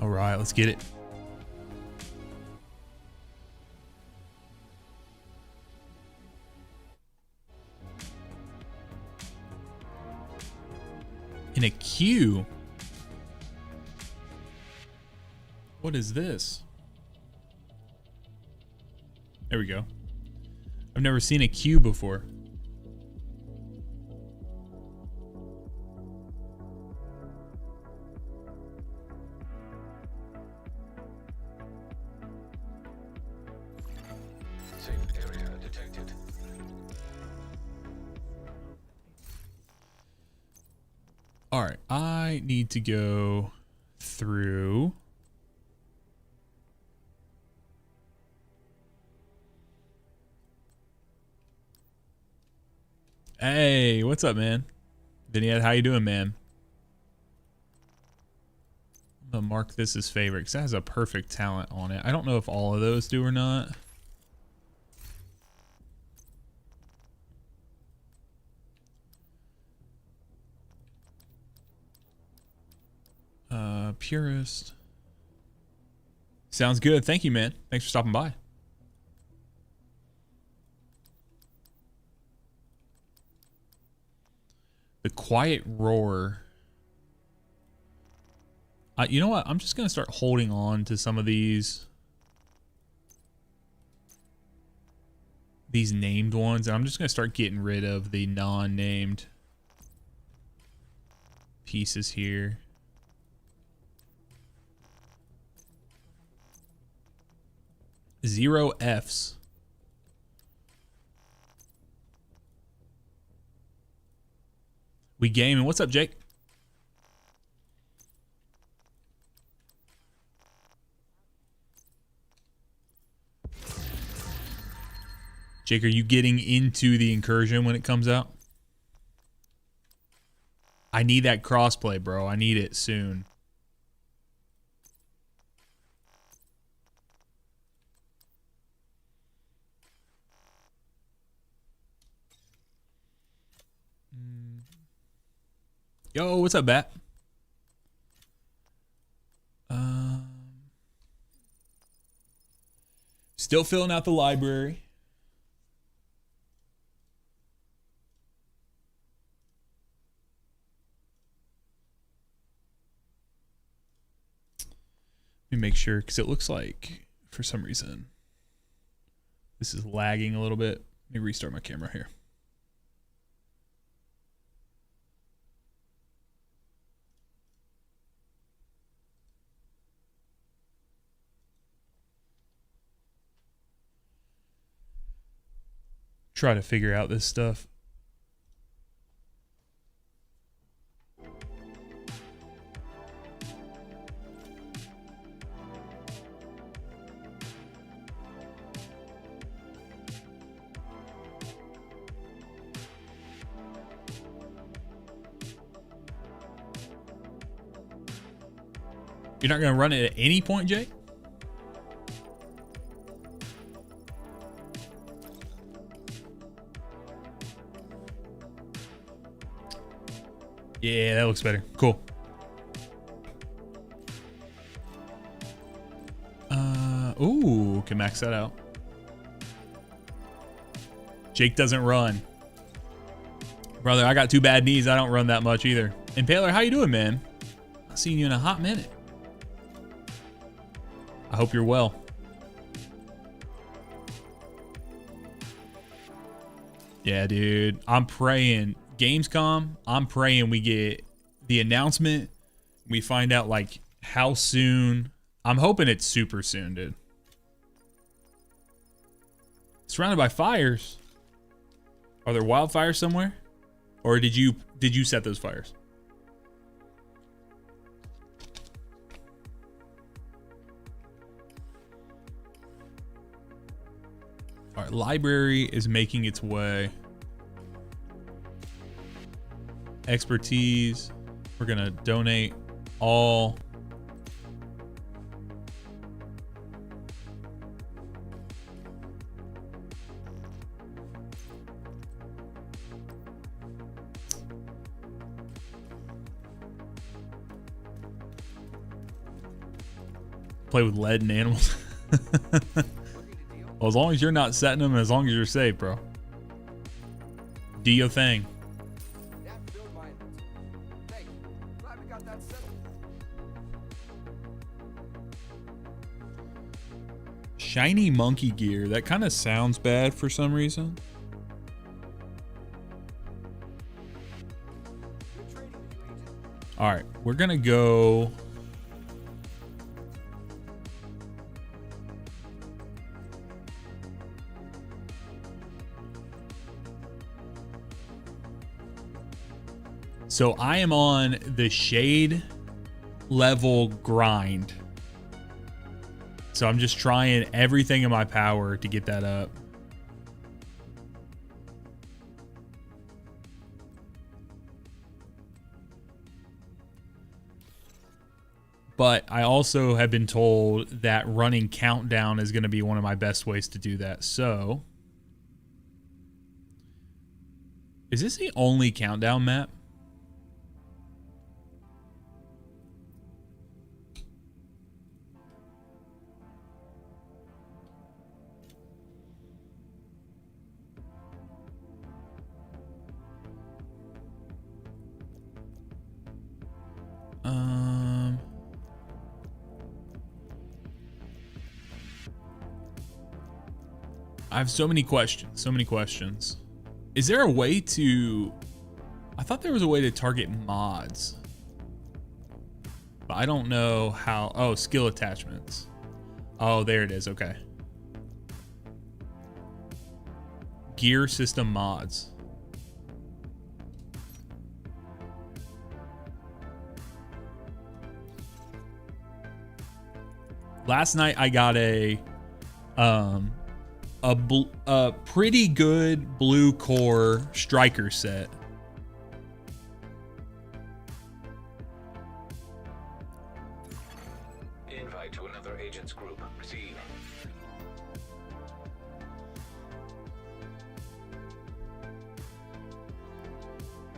All right, let's get it. In a queue? What is this? There we go. I've never seen a queue before. Safe area detected. All right, I need to go through. Hey, what's up, man? Vignette, how you doing, man? I'm gonna mark this as favorite because that has a perfect talent on it. I don't know if all of those do or not. Purist. Sounds good. Thank you, man. Thanks for stopping by. The Quiet Roar. You know what? I'm just going to start holding on to some of these named ones. And I'm just going to start getting rid of the non-named pieces here. Zero Fs. We gaming. What's up, Jake? Jake, are you getting into the Incursion when it comes out? I need that crossplay, bro. I need it soon. Yo, what's up, Bat? Still filling out the library. Let me make sure, because it looks like, for some reason, this is lagging a little bit. Let me restart my camera here. Try to figure out this stuff. You're not going to run it at any point, Jay? Yeah, that looks better. Cool. Ooh, can max that out. Jake doesn't run. Brother, I got two bad knees. I don't run that much either. Impaler, how you doing, man? I've seen you in a hot minute. I hope you're well. Yeah, dude. I'm praying. Gamescom, I'm praying we get the announcement. We find out, like, how soon. I'm hoping it's super soon, dude. Surrounded by fires. Are there wildfires somewhere? Or did you set those fires? All right, library is making its way. Expertise. We're gonna donate all. play with lead and animals. Well, as long as you're not setting them, as long as you're safe, bro. Do your thing. Shiny monkey gear. That kind of sounds bad for some reason. All right, we're gonna go. So I am on the shade level grind. So I'm just trying everything in my power to get that up. But I also have been told that running countdown is going to be one of my best ways to do that. So, is this the only countdown map? I have so many questions. So many questions. Is there a way to... I thought there was a way to target mods. But I don't know how... Oh, skill attachments. Oh, there it is. Okay. Gear system mods. Last night I got a pretty good blue core striker set. Invite to another agent's group. Receive.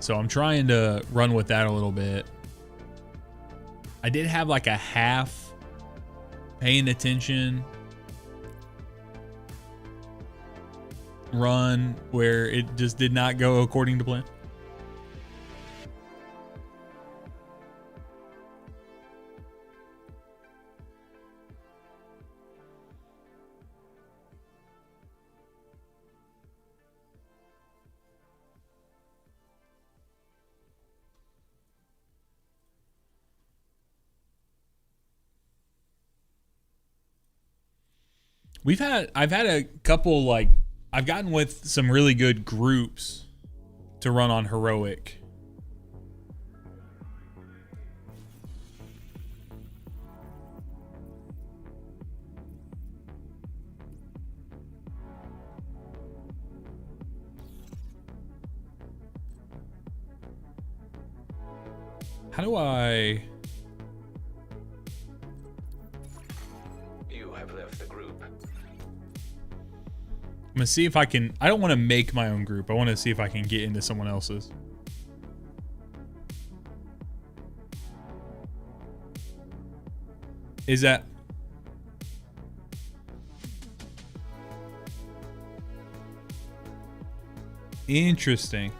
So I'm trying to run with that a little bit. I did have like a half paying attention run where it just did not go according to plan. I've had a couple, like, I've gotten with some really good groups to run on heroic. How do I... You have left the group. I'm gonna see if I can... I don't want to make my own group. I want to see if I can get into someone else's. Is that... Interesting.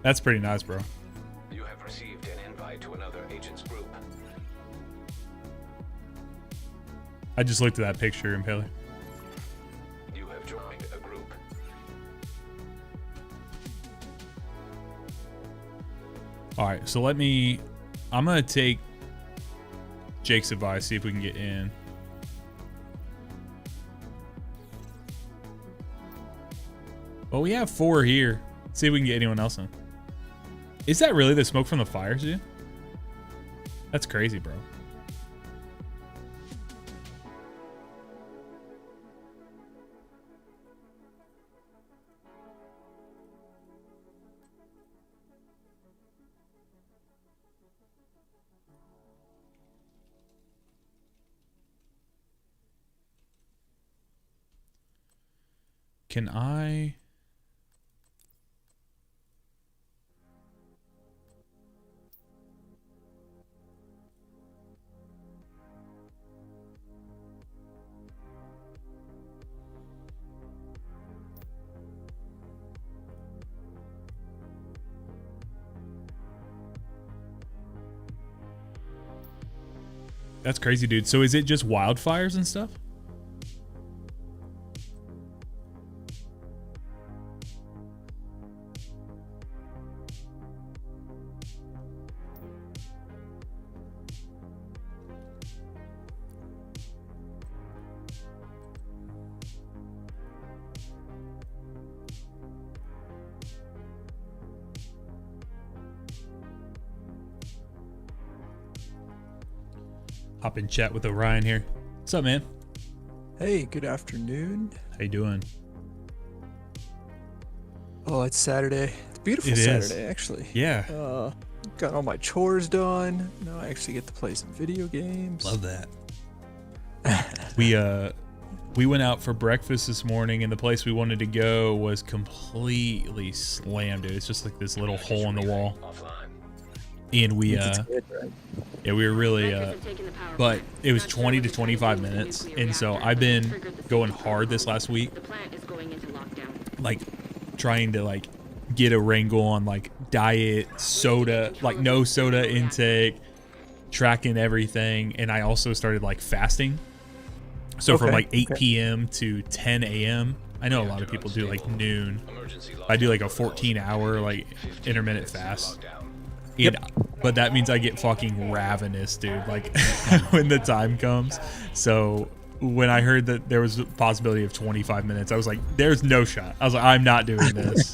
That's pretty nice, bro. You have received an invite to another agent's group. I just looked at that picture, Impaler. You have joined a group. All right, so let me... I'm going to take Jake's advice, see if we can get in. Well, we have 4 here. Let's see if we can get anyone else in. Is that really the smoke from the fires, dude? That's crazy, bro. Can I... That's crazy, dude. So is it just wildfires and stuff? Hop in chat with Orion here. What's up, man? Hey, good afternoon. How you doing? Oh, it's Saturday. It's a beautiful It is. Saturday, actually. Yeah. Got all my chores done. Now I actually get to play some video games. Love that. We went out for breakfast this morning, and the place we wanted to go was completely slammed, dude. It's just like this little hole in the wall. And we It's good, right? yeah, we were really but it was 20 to 25 minutes, and so I've been going hard this last week, like trying to like get a wrangle on like diet soda, like no soda intake, tracking everything. And I also started like fasting, so from like 8 p.m. to 10 a.m. I know a lot of people do like noon. I do like a 14-hour like intermittent fast. Yep. But that means I get fucking ravenous, dude, like when the time comes. So when I heard that there was a possibility of 25 minutes, I was like, there's no shot. I was like, I'm not doing this.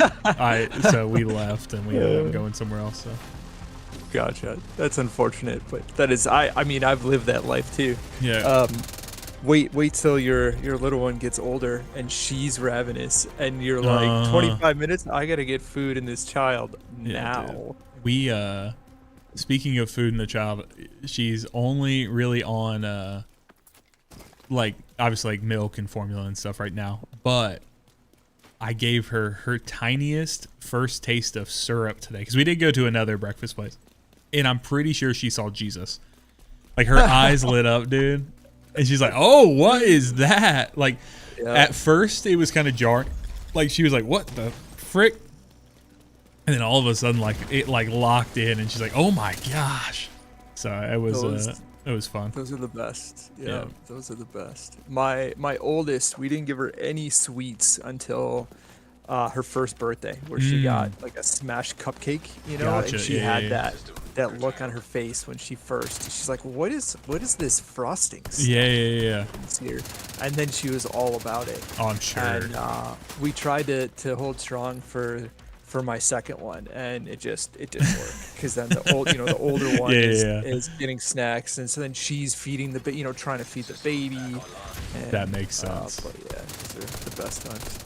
So we left and we ended up going somewhere else. So. Gotcha. That's unfortunate, but that is, I mean, I've lived that life too. Yeah. Wait till your little one gets older and she's ravenous and you're like 25 minutes. I gotta get food in this child now. Dude. We speaking of food in the child, she's only really on like obviously like milk and formula and stuff right now, but I gave her tiniest first taste of syrup today because we did go to another breakfast place, and I'm pretty sure she saw Jesus. Like her eyes lit up, dude, and she's like, "Oh, what is that?" Like at first it was kind of jarring, like she was like, "What the frick?" And then all of a sudden, like it like locked in, and she's like, "Oh my gosh!" So it was fun. Those are the best. Yeah, those are the best. My oldest, we didn't give her any sweets until her first birthday, where she got like a smashed cupcake, you know, Gotcha. and she had that look on her face when she first. She's like, "What is this frosting stuff?" Yeah. It's here, and then she was all about it. Oh, I'm sure. And we tried to hold strong for my second one, and it didn't work because then the older one is getting snacks, and so then she's feeding trying to feed the baby. And, that makes sense. But yeah, those are the best times.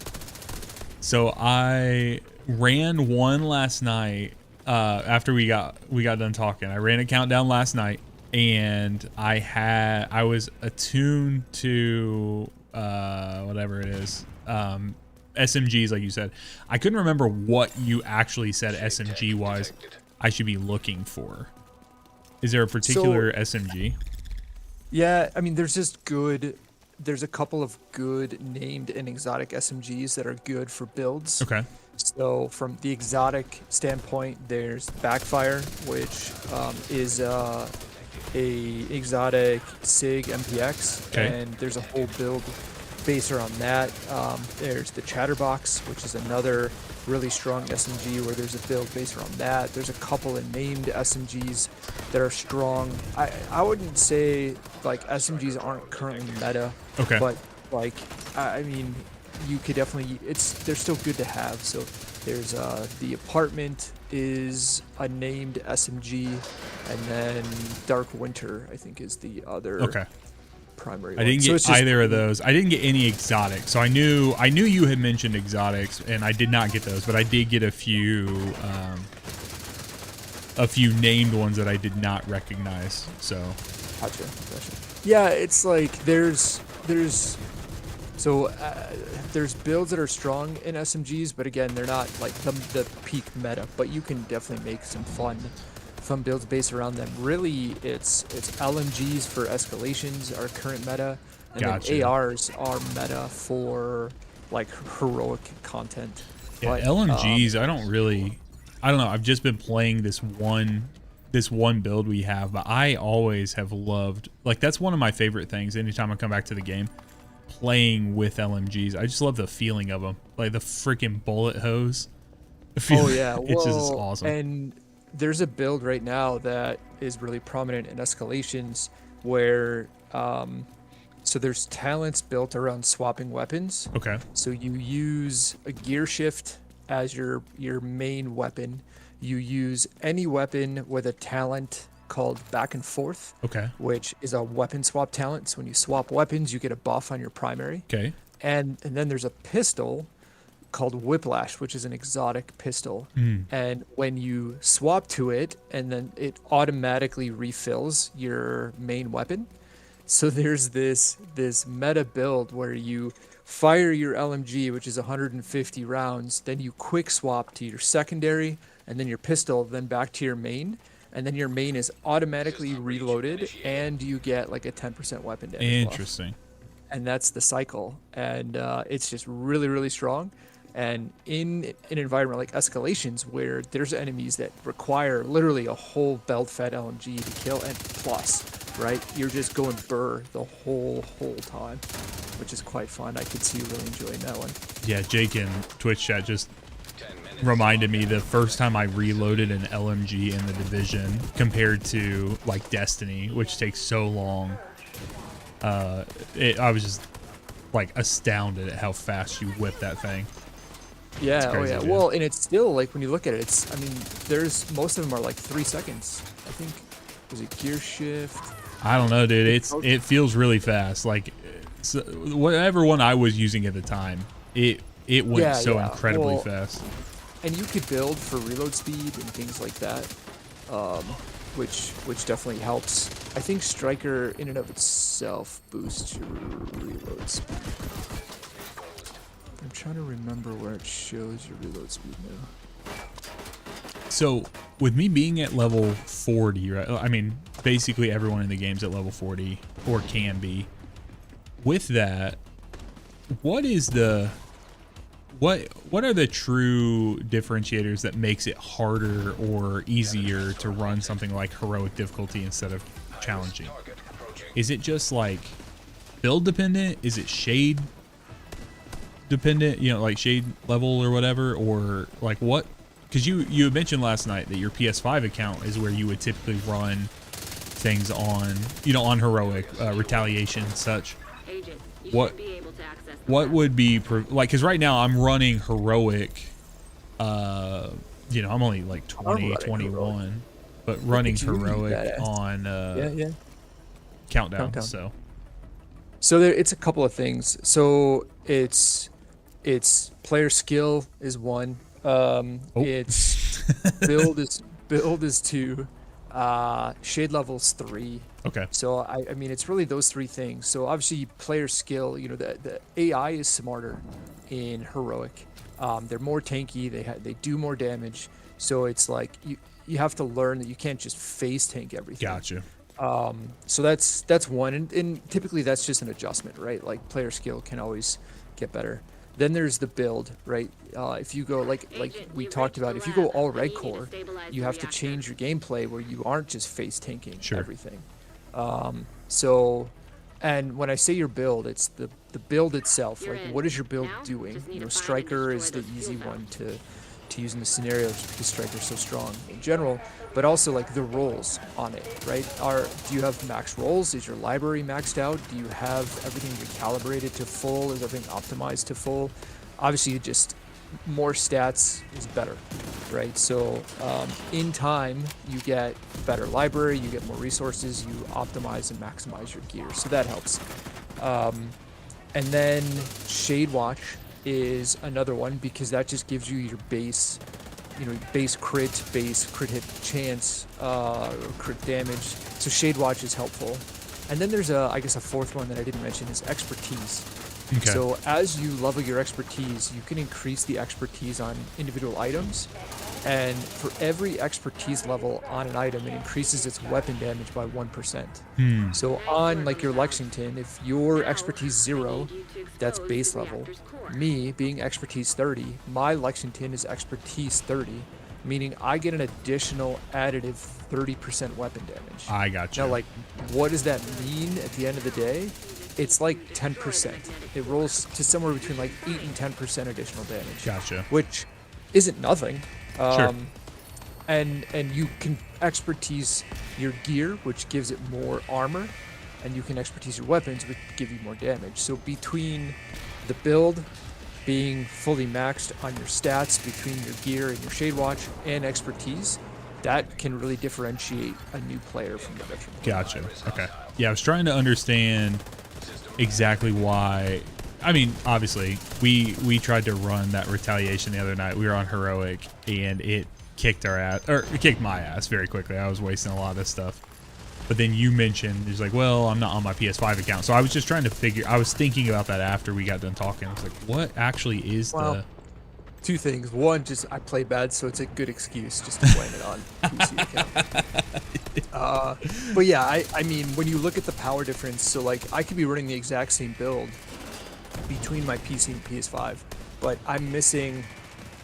So I ran one last night after we got done talking. I ran a countdown last night, and I was attuned to whatever it is. SMGs, like you said. I couldn't remember what you actually said SMG wise I should be looking for. Is there a particular SMG? Yeah, I mean, there's a couple of good named and exotic SMGs that are good for builds. Okay. So from the exotic standpoint, there's Backfire, which is a exotic SIG MPX, and there's a whole build based around that. There's the Chatterbox, which is another really strong SMG where there's a build based around that. There's a couple of named SMGs that are strong. I wouldn't say like SMGs aren't currently meta, but like I mean, you could definitely they're still good to have. So there's the Apartment is a named SMG, and then Dark Winter I think is the other primary. I didn't get either of those. I didn't get any exotic. So I knew you had mentioned exotics, and I did not get those, but I did get a few named ones that I did not recognize. So gotcha. Yeah, it's like there's builds that are strong in SMGs, but again, they're not like the peak meta, but you can definitely make some fun builds based around them. Really, it's LMGs for escalations are current meta, and then ARs are meta for like heroic content. Yeah, but, LMGs, I don't know. I've just been playing this one this one build we have, but I always have loved, like, that's one of my favorite things anytime I come back to the game, playing with LMGs. I just love the feeling of them, like the freaking bullet hose. Oh yeah, It's just awesome. And there's a build right now that is really prominent in escalations where so there's talents built around swapping weapons. Okay. So you use a gear shift as your main weapon. You use any weapon with a talent called back and forth. Okay. Which is a weapon swap talent. So when you swap weapons, you get a buff on your primary. Okay. And then there's a pistol called Whiplash, which is an exotic pistol. And when you swap to it, and then it automatically refills your main weapon. So there's this meta build where you fire your LMG, which is 150 rounds, then you quick swap to your secondary, and then your pistol, then back to your main, and then your main is automatically reloaded, and you get like a 10% weapon damage buff. Interesting. And that's the cycle, and it's just really, really strong. And in an environment like escalations, where there's enemies that require literally a whole belt-fed LMG to kill, and plus, right, you're just going burr the whole time, which is quite fun. I could see you really enjoying that one. Yeah, Jake in Twitch chat just reminded me the first time I reloaded an LMG in the Division compared to like Destiny, which takes so long. I was just like astounded at how fast you whip that thing. Yeah, crazy, oh yeah. dude. Well, and it's still like when you look at it, it's, I mean, there's most of them are like 3 seconds. I think was it gear shift? I don't know, dude. It feels really fast. Like so, whatever one I was using at the time, it went so incredibly fast. And you could build for reload speed and things like that, which definitely helps. I think Striker in and of itself boosts your reload speed. I'm trying to remember where it shows your reload speed now. So with me being at level 40, right? I mean, basically everyone in the game's at level 40 or can be. With that, what is the what are the true differentiators that makes it harder or easier to run something like heroic difficulty instead of challenging? Is it just like build dependent? Is it shade dependent, you know, like shade level or whatever, or like what? Because you mentioned last night that your PS5 account is where you would typically run things on, you know, on heroic retaliation and such. What would be like, because right now I'm running heroic, you know, I'm only like 20 21, but running heroic on countdown. So there, it's a couple of things. So it's player skill is one. It's build is 2. Shade level's 3. Okay. So I mean, it's really those 3 things. So obviously player skill, you know, the AI is smarter in heroic. They're more tanky. They do more damage. So it's like you have to learn that you can't just phase tank everything. Gotcha. So that's one, and typically that's just an adjustment, right? Like player skill can always get better. Then there's the build, right? If you go like we talked about, if you go all red core, you have to change your gameplay where you aren't just face tanking everything. So, and when I say your build, it's the build itself. Like, what is your build doing? You know, Striker is the easy one to use in the scenario because Striker's so strong in general, but also like the rolls on it, right? Do you have max rolls? Is your library maxed out? Do you have everything recalibrated to full? Is everything optimized to full? Obviously, just more stats is better, right? So in time, you get better library, you get more resources, you optimize and maximize your gear, so that helps. And then Shade Watch is another one because that just gives you your base, you know, base crit hit chance, crit damage. So Shade Watch is helpful. And then there's I guess a fourth one that I didn't mention is expertise. Okay. So as you level your expertise, you can increase the expertise on individual items. And for every expertise level on an item, it increases its weapon damage by 1%. So on like your Lexington, if your expertise 0, that's base level. Me being expertise 30, my Lexington is expertise 30, meaning I get an additional additive 30% weapon damage. I got you. Now, like, what does that mean at the end of the day? It's like 10%. It rolls to somewhere between like 8 and 10% additional damage. Gotcha. Which isn't nothing. Sure. And you can expertise your gear, which gives it more armor, and you can expertise your weapons, which give you more damage. So between the build being fully maxed on your stats, between your gear and your Shade Watch, and expertise, that can really differentiate a new player from the veteran player. Gotcha. Okay. Yeah, I was trying to understand exactly why. I mean, obviously, we tried to run that retaliation the other night. We were on heroic, and it kicked our ass, or it kicked my ass very quickly. I was wasting a lot of this stuff. But then you mentioned, it's like, well, I'm not on my PS5 account. So I was just trying to figure, I was thinking about that after we got done talking. I was like, what actually is the... Two things. One, just I play bad, so it's a good excuse just to blame it on PC account. But yeah, I mean, when you look at the power difference, so like I could be running the exact same build between my PC and PS5, but I'm missing,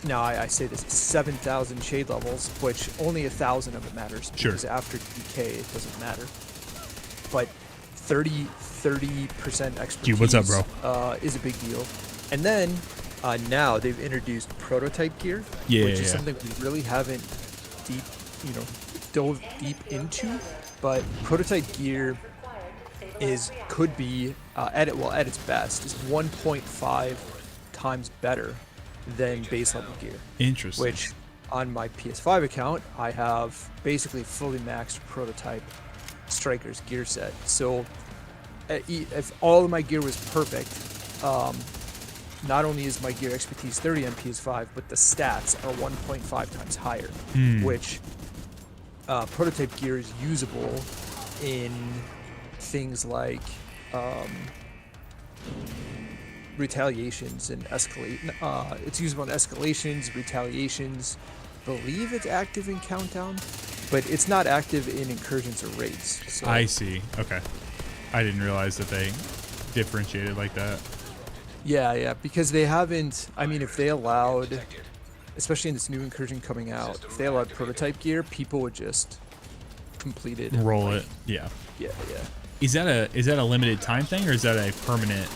now I say this, 7,000 shade levels, which only 1,000 of it matters. Sure. Because after DK, it doesn't matter. But 30% expertise Dude, what's up, bro? Is a big deal. And then now they've introduced prototype gear, which is something we really haven't dove deep into. But prototype gear could be at its best is 1.5 times better than base level gear. Interesting. Which on my PS5 account I have basically fully maxed prototype Striker's gear set. So if all of my gear was perfect, not only is my gear expertise 30 on PS5, but the stats are 1.5 times higher, which prototype gear is usable in things like retaliations and it's usable in escalations, retaliations. Believe it's active in countdown, but it's not active in incursions or raids. So. I see. Okay. I didn't realize that they differentiated like that. Yeah, because they haven't. I mean, if they allowed, especially in this new incursion coming out, if they allowed prototype gear, people would just complete it. Roll it. Yeah. Yeah. Is that a limited time thing, or is that a permanent?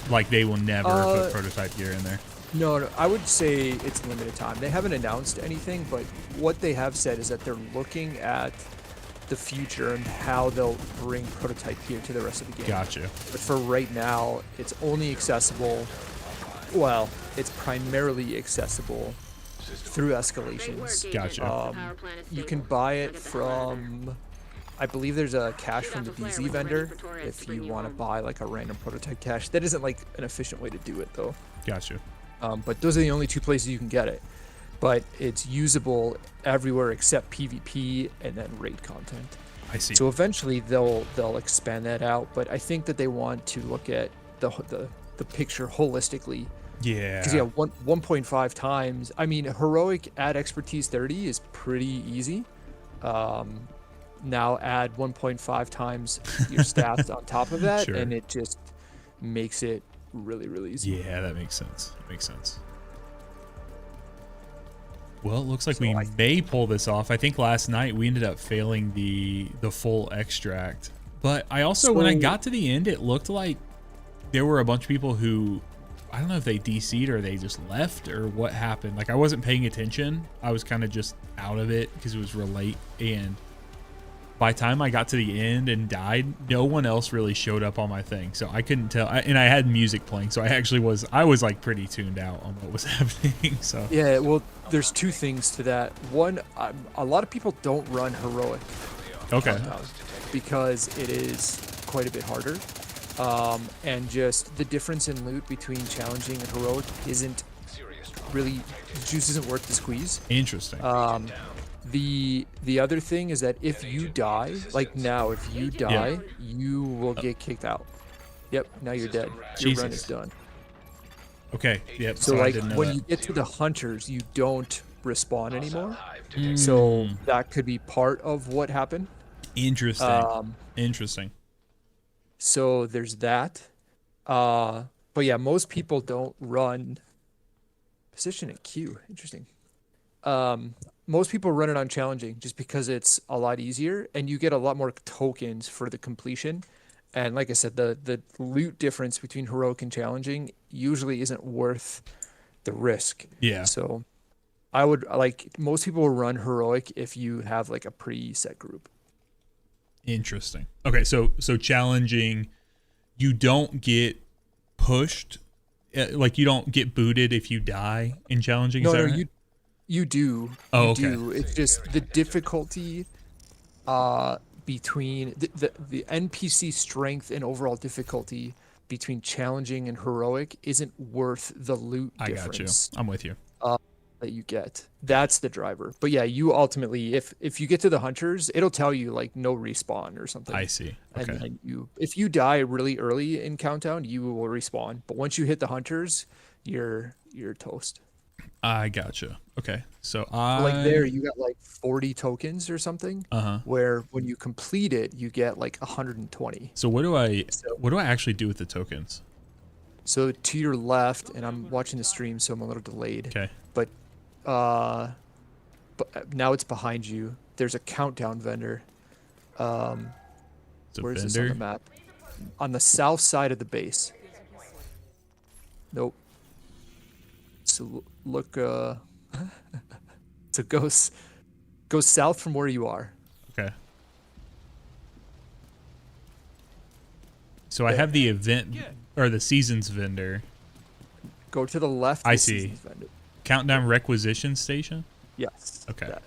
Like they will never put prototype gear in there. No, I would say it's limited time. They haven't announced anything, but what they have said is that they're looking at the future and how they'll bring prototype gear to the rest of the game. Gotcha. But for right now, it's only accessible. Well, it's primarily accessible through escalations. Gotcha. You can buy it from, I believe there's a cache from the DZ vendor if you want to buy like a random prototype cache. That isn't like an efficient way to do it though. Gotcha. But those are the only two places you can get it. But it's usable everywhere except PvP and then raid content. I see. So eventually they'll expand that out. But I think that they want to look at the picture holistically. Yeah. Because 1.5 times. I mean, heroic at expertise 30 is pretty easy. Now add 1.5 times your stats on top of that, Sure. and it just makes it really, really easy. Yeah, that makes sense. Well, it looks like we may pull this off. I think last night we ended up failing the full extract. But I also, when I got to the end, it looked like there were a bunch of people who, I don't know if they DC'd or they just left or what happened. Like I wasn't paying attention. I was kind of just out of it because it was real late. And by the time I got to the end and died, no one else really showed up on my thing. So I couldn't tell. And I had music playing. So I was like pretty tuned out on what was happening. So yeah, well, there's two things to that. One, a lot of people don't run heroic. Okay. Because it is quite a bit harder. And just the difference in loot between challenging and heroic isn't really, the juice isn't worth the squeeze. Interesting. The other thing is that if you die, like now, if you die, you will get kicked out. Yep, now you're dead. Your run is done. Okay, yep. So I like didn't know when that. you get to the hunters, you don't respawn anymore. So that could be part of what happened. Interesting. So there's that. But yeah, most people don't run position at Q. Interesting. Most people run it on challenging just because it's a lot easier and you get a lot more tokens for the completion. And like I said, the loot difference between heroic and challenging usually isn't worth the risk. Yeah. So I would like most people will run heroic if you have like a preset group. Interesting. Okay, so challenging, you don't get pushed, like you don't get booted if you die in challenging. No, is that no, right? you do. Oh, You okay. do. It's just the difficulty between the NPC strength and overall difficulty between challenging and heroic isn't worth the loot I got you. difference I'm with you. that you get. That's the driver. But yeah, you ultimately if you get to the hunters, it'll tell you like no respawn or something. I see. And Okay. then if you die really early in countdown, you will respawn. But once you hit the hunters, you're toast. I gotcha. Okay. So Like there, you got like 40 tokens or something, Uh-huh. where when you complete it, you get like 120. So what do I So, actually do with the tokens? so to your left, and I'm watching the stream, so I'm a little delayed. Okay. But uh, but now it's behind you. There's a countdown vendor. It's a Where is this on the vendor. map? On the south side of the base. Nope. So look. So go south from where you are. Okay. So I have the event or the seasons vendor. Go to the left. I the see. seasons vendor. Countdown requisition station. Yes. Okay. that.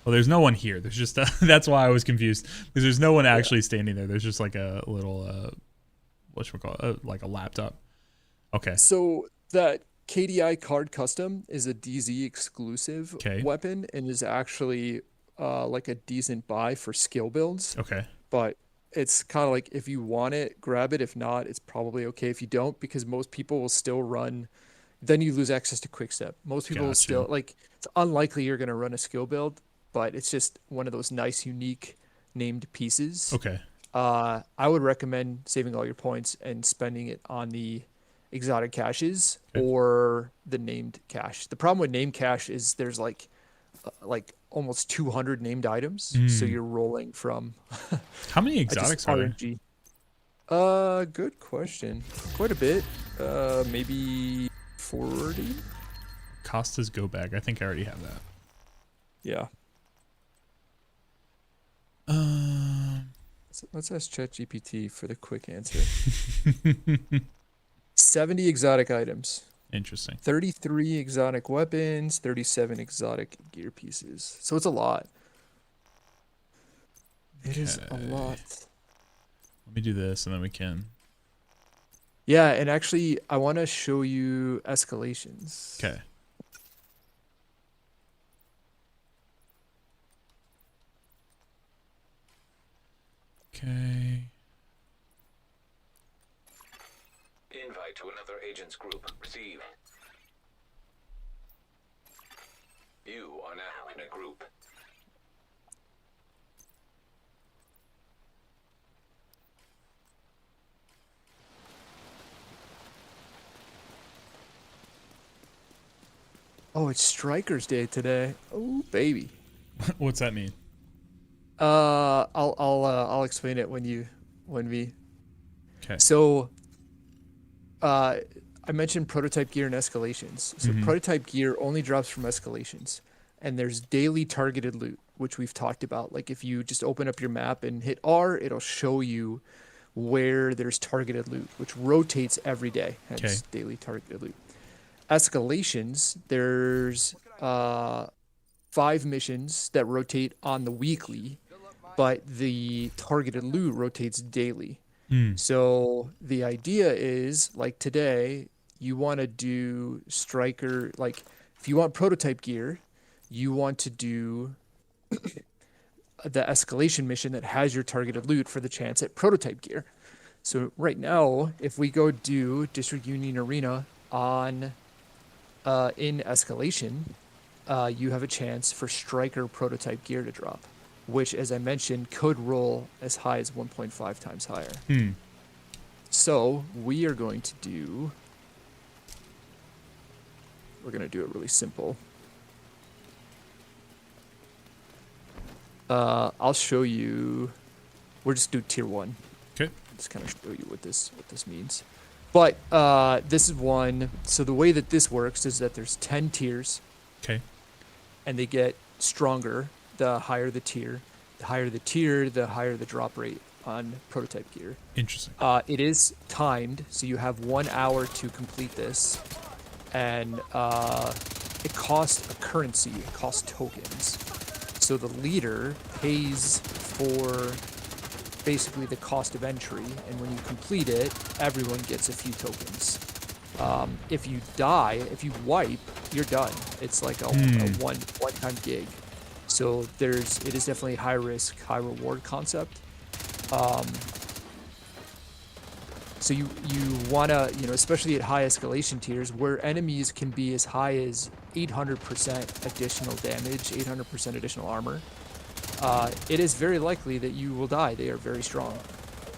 Well, there's no one here. There's just that's why I was confused because there's no one actually standing there. There's just like a little whatchamacallit, like a laptop. Okay. So that KDI card custom is a DZ exclusive Okay. weapon and is actually like a decent buy for skill builds. Okay. But it's kind of like if you want it, grab it. If not, it's probably okay if you don't, because most people will still run. Then you lose access to quick step. Most people will Gotcha. still like. It's unlikely you're gonna run a skill build, but it's just one of those nice, unique named pieces. Okay. I would recommend saving all your points and spending it on the exotic caches Okay. or the named cache. The problem with named cache is there's like almost 200 named items, so Mm. you're rolling from How many I just exotics are there? RNG. Good question. Quite a bit. Maybe 40. Costa's go bag. I think I already have that. Yeah. Um. Let's ask ChatGPT for the quick answer. 70 exotic items, Interesting. 33 exotic weapons, 37 exotic gear pieces. So it's a lot. It is a Okay. lot. Let me do this, and then we can. Yeah, and actually, I want to show you escalations. Okay. Okay. Invite to another agent's group. Receive. You are now in a group. Oh, it's Strikers Day today. Oh, baby. What's that mean? I'll explain it when we. Okay. So, I mentioned prototype gear and escalations. So prototype gear only drops from escalations, and there's daily targeted loot, which we've talked about. Like if you just open up your map and hit R, it'll show you where there's targeted loot, which rotates every day. Hence Okay. daily targeted loot. Escalations, there's 5 missions that rotate on the weekly, but the targeted loot rotates daily. Hmm. So the idea is like today, you want to do striker, like if you want prototype gear, you want to do the escalation mission that has your targeted loot for the chance at prototype gear. So right now, if we go do District Union Arena on in escalation, you have a chance for striker prototype gear to drop, which, as I mentioned, could roll as high as 1.5 times higher. Hmm. So we are going to do. We're going to do it really simple. I'll show you. We'll just do tier 1. Okay. Just kind of show you what this means. But this is one. So the way that this works is that there's 10 tiers. Okay. And they get stronger the higher the tier. The higher the tier, the higher the drop rate on prototype gear. Interesting. It is timed, so you have 1 hour to complete this, and it costs a currency. It costs tokens. So the leader pays for basically the cost of entry, and when you complete it, everyone gets a few tokens. If you die, if you wipe, you're done. It's like a one-time gig. So it is definitely a high risk, high reward concept. So you wanna, especially at high escalation tiers where enemies can be as high as 800% additional damage, 800% additional armor. It is very likely that you will die. They are very strong.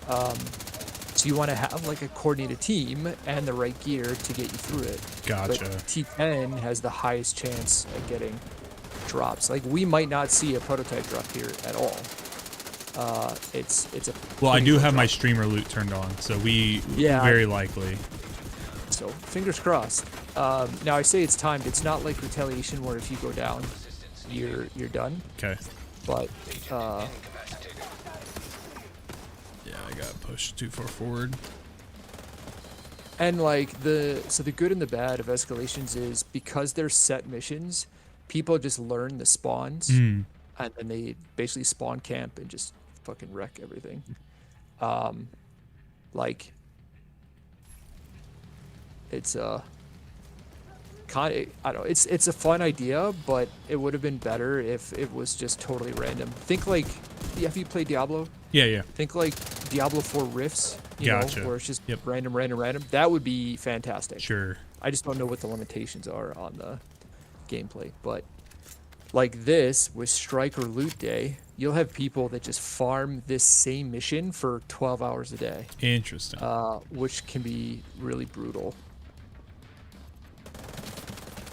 So you want to have like a coordinated team and the right gear to get you through it. Gotcha. But T10 has the highest chance at getting drops. Like we might not see a prototype drop here at all. It's a well, I do have my streamer loot turned on, so very likely. So fingers crossed. Now I say it's timed. It's not like retaliation where if you go down, you're done. Okay. But yeah, I got pushed too far forward. And like the good and the bad of escalations is because they're set missions, people just learn the spawns, and then they basically spawn camp and just fucking wreck everything. Like it's kind of, I don't know, it's a fun idea, but it would have been better if it was just totally random. Think like, have you played Diablo? Yeah. Think like Diablo 4 Rifts, Gotcha. where it's just random. That would be fantastic. Sure. I just don't know what the limitations are on the gameplay, but like this with Strike or Loot Day, you'll have people that just farm this same mission for 12 hours a day. Interesting. Which can be really brutal.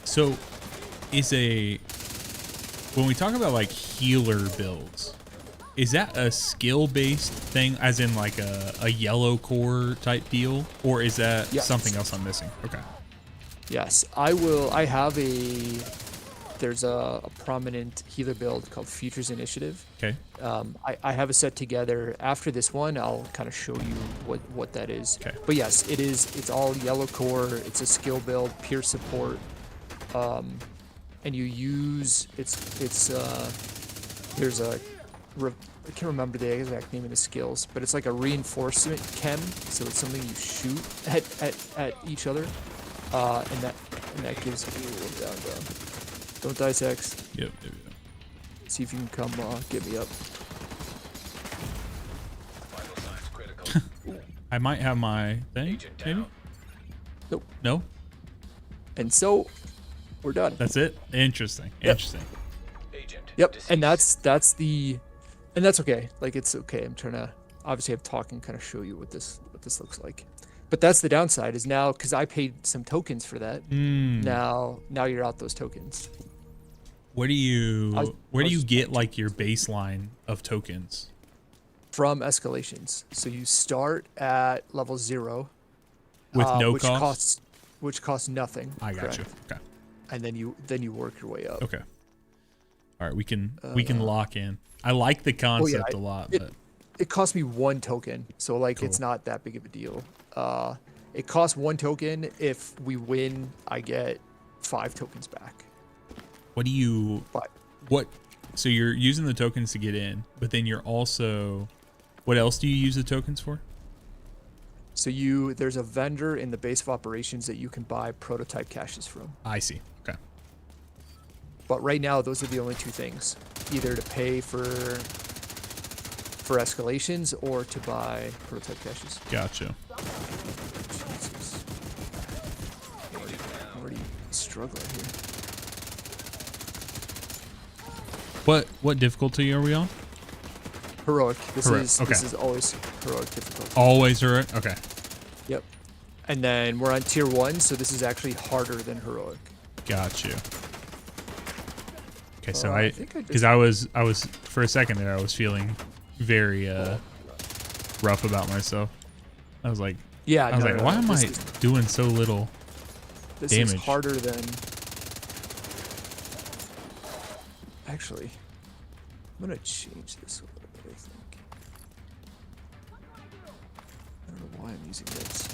So, when we talk about like healer builds, is that a skill-based thing, as in like a yellow core type deal, or is that something else I'm missing? Okay. Yes, there's a prominent healer build called Futures Initiative. Okay. I have a set together. After this one, I'll kind of show you what that is. Okay. But yes, it's all yellow core. It's a skill build, peer support. And you use there's a I can't remember the exact name of the skills, but it's like a reinforcement chem, so it's something you shoot at each other, and that gives you down. Don't die, Sex. Yep. See if you can come get me up. I might have my thing, maybe? Nope. No? And so we're done. That's it? Interesting. Yep. Interesting. Yep. And that's okay. Like, it's okay. I'm trying to obviously have talk and kind of show you what this looks like. But that's the downside is now, because I paid some tokens for that. Now you're out those tokens. Where do you get like your baseline of tokens? From escalations. So you start at level 0 with no which costs nothing. I got you. Okay. And then you work your way up. Okay. All right, we can lock in. I like the concept a lot, but it cost me 1 token, so like It's not that big of a deal. It costs 1 token. If we win, I get 5 tokens back. So you're using the tokens to get in, but then you're also, what else do you use the tokens for? So there's a vendor in the base of operations that you can buy prototype caches from. I see. Okay. But right now, those are the only 2 things: either to pay for escalations or to buy prototype caches. Gotcha. Jesus. I'm already struggling here. What difficulty are we on? Heroic. This Okay. is always heroic difficulty. Always heroic? Okay. Yep. And then we're on tier 1, so this is actually harder than heroic. Got you. Okay, so I think because I was for a second there, I was feeling very rough about myself. I was like, yeah, I was like, why am I doing so little this damage? is harder than. Actually, I'm gonna change this a little bit. I think. I don't know why I'm using this.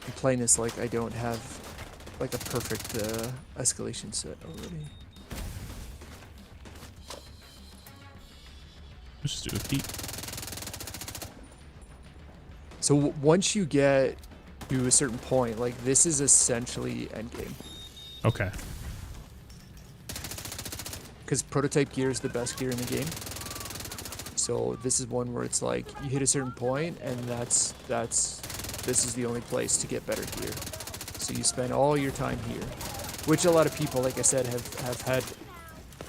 I'm playing this like I don't have like a perfect escalation set already. Let's just do a feat. So once you get to a certain point, like this is essentially endgame. Okay. Because prototype gear is the best gear in the game. So this is one where it's like you hit a certain point, and this is the only place to get better gear. So you spend all your time here, which a lot of people, like I said, have had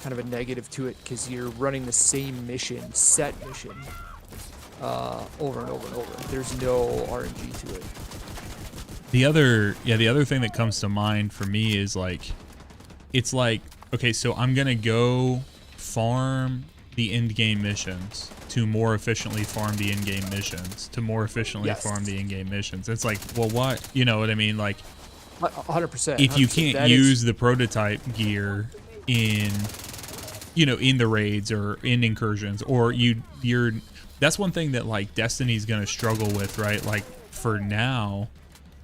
kind of a negative to it because you're running the same set mission, over and over and over. There's no RNG to it. The other thing that comes to mind for me is like, it's like, okay, so I'm gonna go farm the end game missions to more efficiently farm the in game missions to more efficiently farm the in game missions. It's like, well, what? You know what I mean? Like, 100%. if you can't use the prototype gear in, you know, in the raids or in incursions, or you're that's one thing that like Destiny's gonna struggle with, right? Like for now,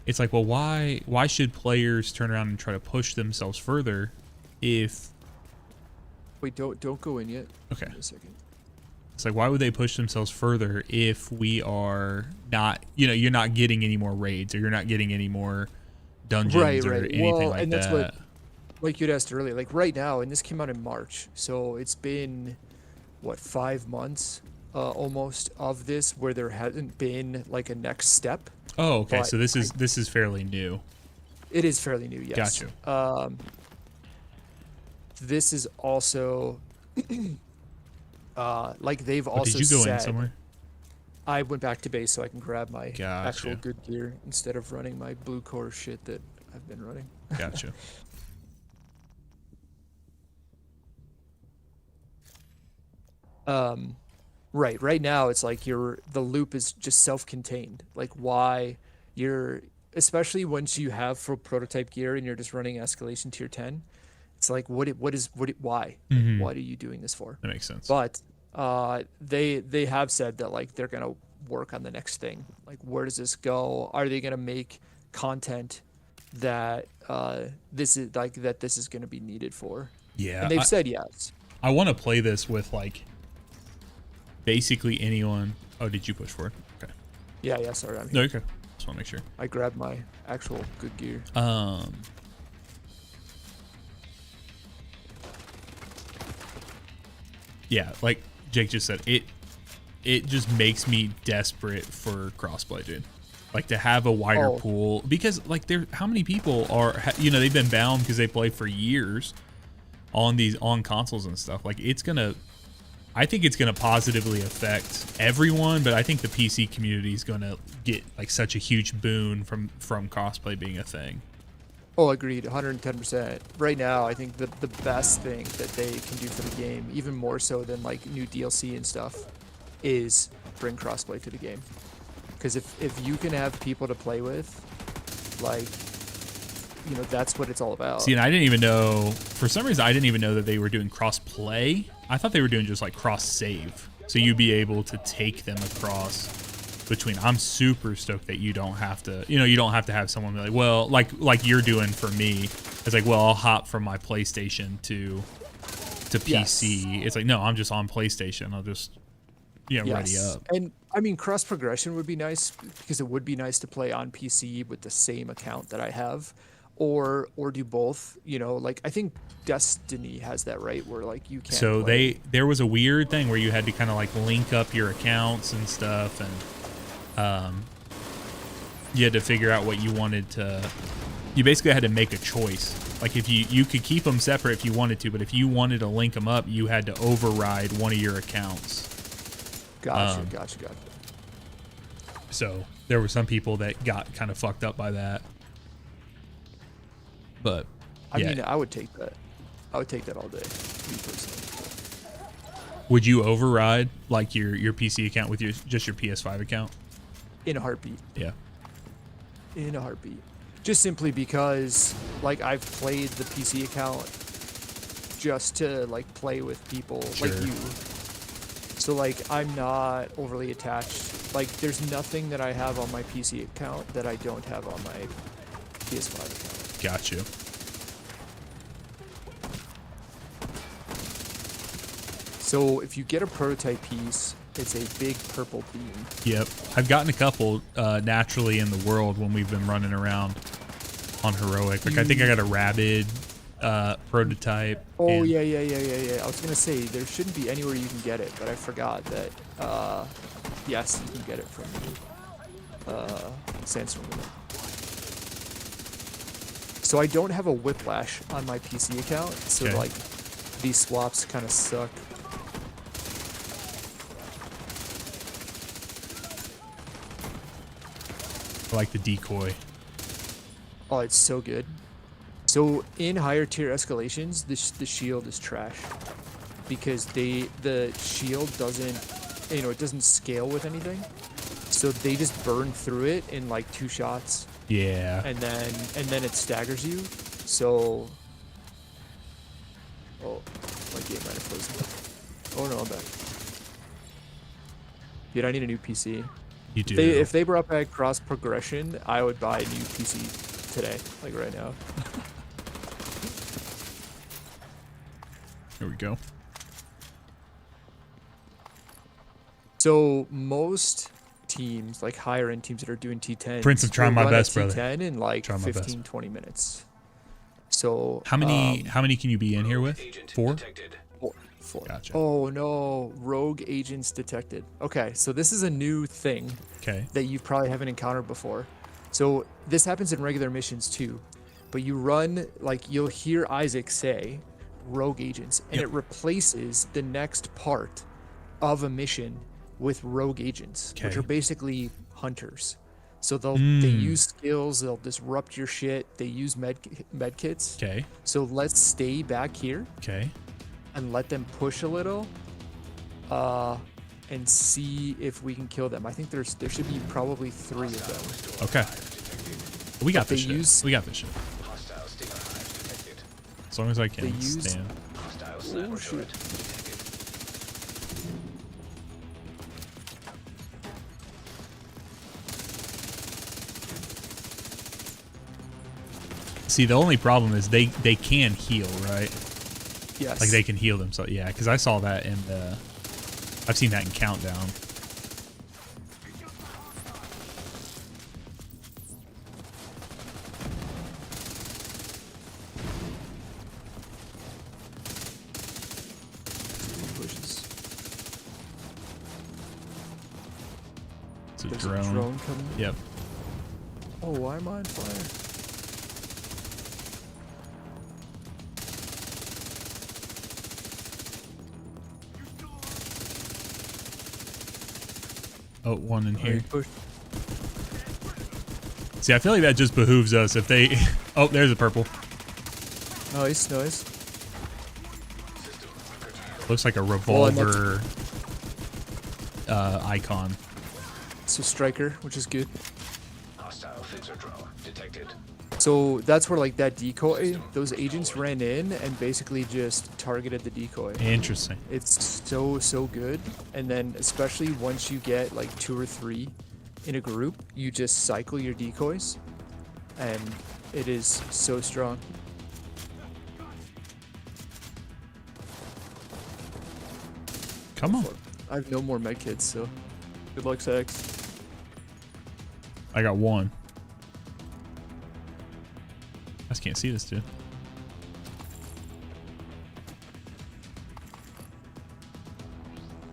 it's like, well, why should players turn around and try to push themselves further if Wait, don't go in yet. Okay. Wait a second. It's like, why would they push themselves further if we are not, you know, you're not getting any more raids or you're not getting any more dungeons or anything like and that's that. what, like you'd asked earlier, like right now, and this came out in March, so it's been, what, 5 months almost of this where there hasn't been like a next step. Oh, okay. But So this is fairly new. It is fairly new, yes. Gotcha. This is also like they've also did you go said, in somewhere? I went back to base so I can grab my Gotcha. actual good gear instead of running my blue core shit that I've been running. Gotcha. Right now it's like the loop is just self-contained. Like why you're, especially once you have full prototype gear and you're just running escalation tier 10, it's like why? Mm-hmm. What are you doing this for? That makes sense. But they have said that like they're gonna work on the next thing. Like where does this go? Are they gonna make content that this is gonna be needed for? Yeah. And they've said yes. I want to play this with like basically anyone. Oh, did you push forward? Okay. Yeah. Sorry, I'm No, here. okay. Just want to make sure. I grabbed my actual good gear. Yeah, like Jake just said, it just makes me desperate for crossplay, dude. Like to have a wider pool, because like how many people are, you know, they've been bound because they play for years on consoles and stuff. Like I think it's gonna positively affect everyone, but I think the PC community is gonna get like such a huge boon from crossplay being a thing. Oh, agreed, 110%. Right now, I think the best thing that they can do for the game, even more so than like new DLC and stuff, is bring crossplay to the game. Because if you can have people to play with, like, you know, that's what it's all about. See, and I didn't even know, for some reason, I didn't even know that they were doing cross-play. I thought they were doing just like cross-save. So you'd be able to take them across between. I'm super stoked that you don't have to, you know, you don't have to have someone be like, well, like you're doing for me. It's like, well, I'll hop from my PlayStation to PC. Yes. It's like, no, I'm just on PlayStation. I'll just, ready up. And I mean, cross progression would be nice, because it would be nice to play on PC with the same account that I have, or do both. You know, like I think Destiny has that, right, where like you can't. So there was a weird thing where you had to kind of like link up your accounts and stuff, and you had to figure out what you wanted to. You basically had to make a choice. Like if you could keep them separate if you wanted to, but if you wanted to link them up, you had to override one of your accounts. Gotcha. Um, Gotcha. So there were some people that got kind of fucked up by that. But I yeah. mean, I would take that. I would take that all day, me personally. Would you override like your PC account with just your PS5 account? In a heartbeat. Yeah. In a heartbeat. Just simply because, like, I've played the PC account just to, like, play with people like Sure. you. So, like, I'm not overly attached. Like, there's nothing that I have on my PC account that I don't have on my PS5 account. Got you. So, if you get a prototype piece, it's a big purple beam. Yep. I've gotten a couple naturally in the world when we've been running around on heroic. Like I think I got a rabid prototype. Oh, and- yeah. I was going to say, there shouldn't be anywhere you can get it, but I forgot that, yes, you can get it from Sandstorm. So I don't have a Whiplash on my PC account, so, Okay. like, these swaps kind of suck. I like the decoy. Oh, it's so good. So in higher tier escalations, the shield is trash because the shield doesn't, it doesn't scale with anything. So they just burn through it in like 2 shots, Yeah. and then it staggers you. So, oh, my game might have frozen. Oh no, I'm back. Dude, I need a new PC. You do. If they brought back cross progression, I would buy a new PC today, like right now. Here we go. So most teams, like higher end teams that are doing T10, Prince, I'm trying my best, brother. T10 in like Trying my 15, 20 minutes. So How many can you be in here with? Agent 4? detected. Four. Gotcha. Oh no, rogue agents detected. Okay, so this is a new thing Okay. that you probably haven't encountered before. So this happens in regular missions too, but you run, like, you'll hear Isaac say rogue agents, and Yep. it replaces the next part of a mission with rogue agents, which Okay. are basically hunters. So they Mm. use skills, they'll disrupt your shit, they use med kits. Okay. So let's stay back here Okay. and let them push a little, and see if we can kill them. I think there should be probably 3 of them. Okay. We got But this they shit. use- We got this shit. Hostile stinger hive detected. As long as I can They use- stand. Hostile sniper shit. turret detected. See, the only problem is they can heal, right? Yes. Like they can heal themselves. Yeah, because I saw that in the. I've seen that in Countdown. Bushes. It's a There's drone. a drone coming. Yep. Oh, why am I on fire? Oh, one in here. Push. See, I feel like that just behooves us if they. Oh, there's a purple. Nice. Looks like a Well, and revolver icon. It's a striker, which is good. Hostile phaser drone detected. So that's where, like, that decoy, those agents ran in and basically just targeted the decoy. Interesting. It's so good. And then especially once you get like 2 or 3 in a group, you just cycle your decoys, and it is so strong. Come on. I have no more medkits, so good luck, Sax. I got 1. I just can't see this dude.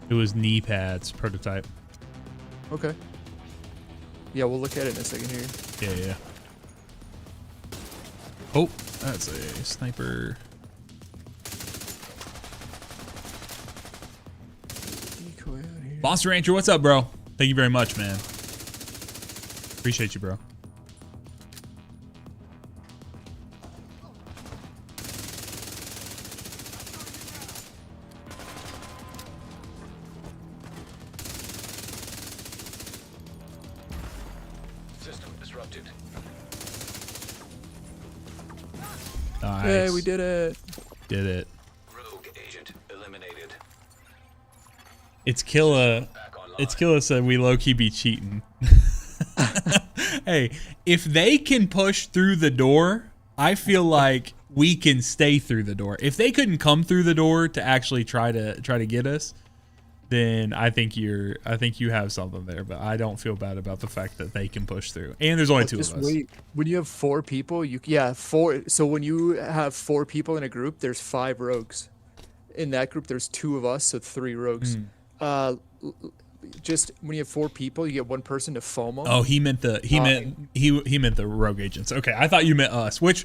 It was knee pads prototype. Okay. Yeah, we'll look at it in a second here. Yeah. Oh, that's a sniper. Decoy out here. Monster Rancher, what's up, bro? Thank you very much, man. Appreciate you, bro. System disrupted. Nice. Hey, we did it. Did it. Rogue agent eliminated. It's Killa. Back online. It's Killa said we low-key be cheating. Hey, if they can push through the door, I feel like we can stay through the door. If they couldn't come through the door to actually try to get us, then I think you have something there. But I don't feel bad about the fact that they can push through. And there's only two of us. Wait. When you have 4 people, four. So when you have 4 people in a group, there's 5 rogues. In that group, there's 2 of us, so 3 rogues. Just when you have 4 people, you get 1 person to FOMO. Oh, he meant the rogue agents. Okay, I thought you meant us. Which,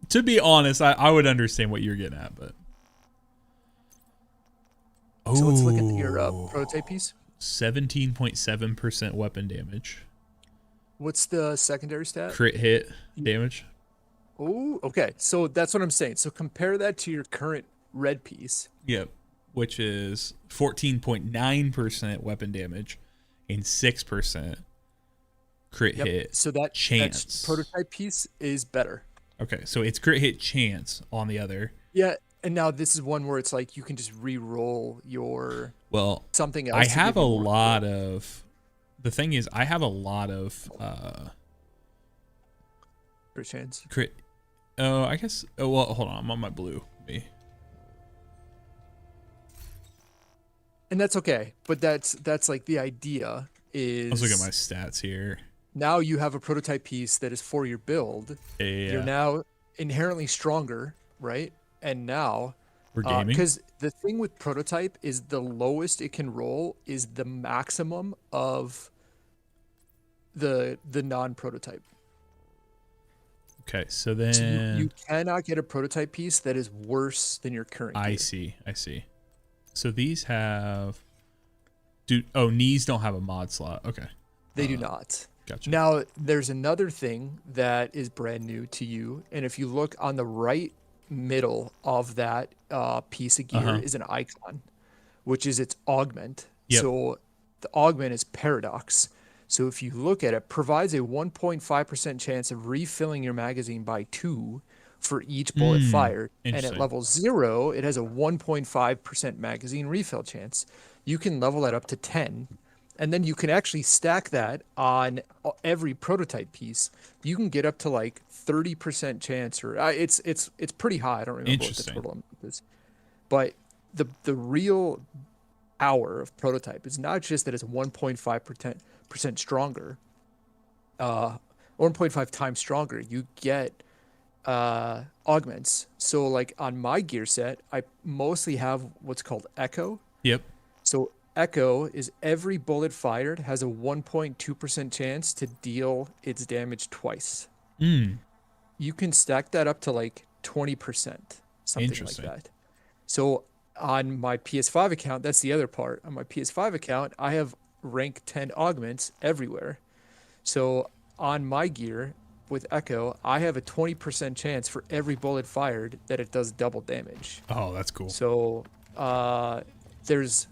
to be honest, I would understand what you're getting at, but. So let's look at your prototype piece. 17.7% weapon damage. What's the secondary stat? Crit hit damage. Oh, okay. So that's what I'm saying. So compare that to your current red piece. Yep. Which is 14.9% weapon damage and 6% crit hit So that chance. prototype piece is better. Okay, so it's crit hit chance on the other. Yeah, and now this is one where it's like you can just re-roll your something else. I have a lot of. The thing is, I have a lot of crit chance. Crit. Oh, I guess. Oh well, hold on. I'm on my blue. And that's okay, but that's like the idea is. Let's look at my stats here. Now you have a prototype piece that is for your build. Yeah. You're now inherently stronger, right? And now we're gaming. Because the thing with prototype is the lowest it can roll is the maximum of the non-prototype. Okay, so then you cannot get a prototype piece that is worse than your current. I see. So these have. Knees don't have a mod slot. Okay. They do not. Gotcha. Now there's another thing that is brand new to you, and if you look on the right middle of that piece of gear is an icon, which is its augment. Yep. So the augment is paradox. So if you look at it, provides a 1.5% chance of refilling your magazine by 2 for each bullet fired. And at level 0, it has a 1.5% magazine refill chance. You can level that up to 10. And then you can actually stack that on every prototype piece. You can get up to like 30% chance, or it's pretty high. I don't remember what the total amount is. But the real power of prototype is not just that it's 1.5% stronger, 1.5 times stronger. You get augments. So like on my gear set, I mostly have what's called Echo. Yep. So Echo is every bullet fired has a 1.2% chance to deal its damage twice. You can stack that up to like 20%, something like that. So on my PS5 account, that's the other part. On my PS5 account, I have rank 10 augments everywhere. So on my gear with Echo, I have a 20% chance for every bullet fired that it does double damage. Oh, that's cool. So there's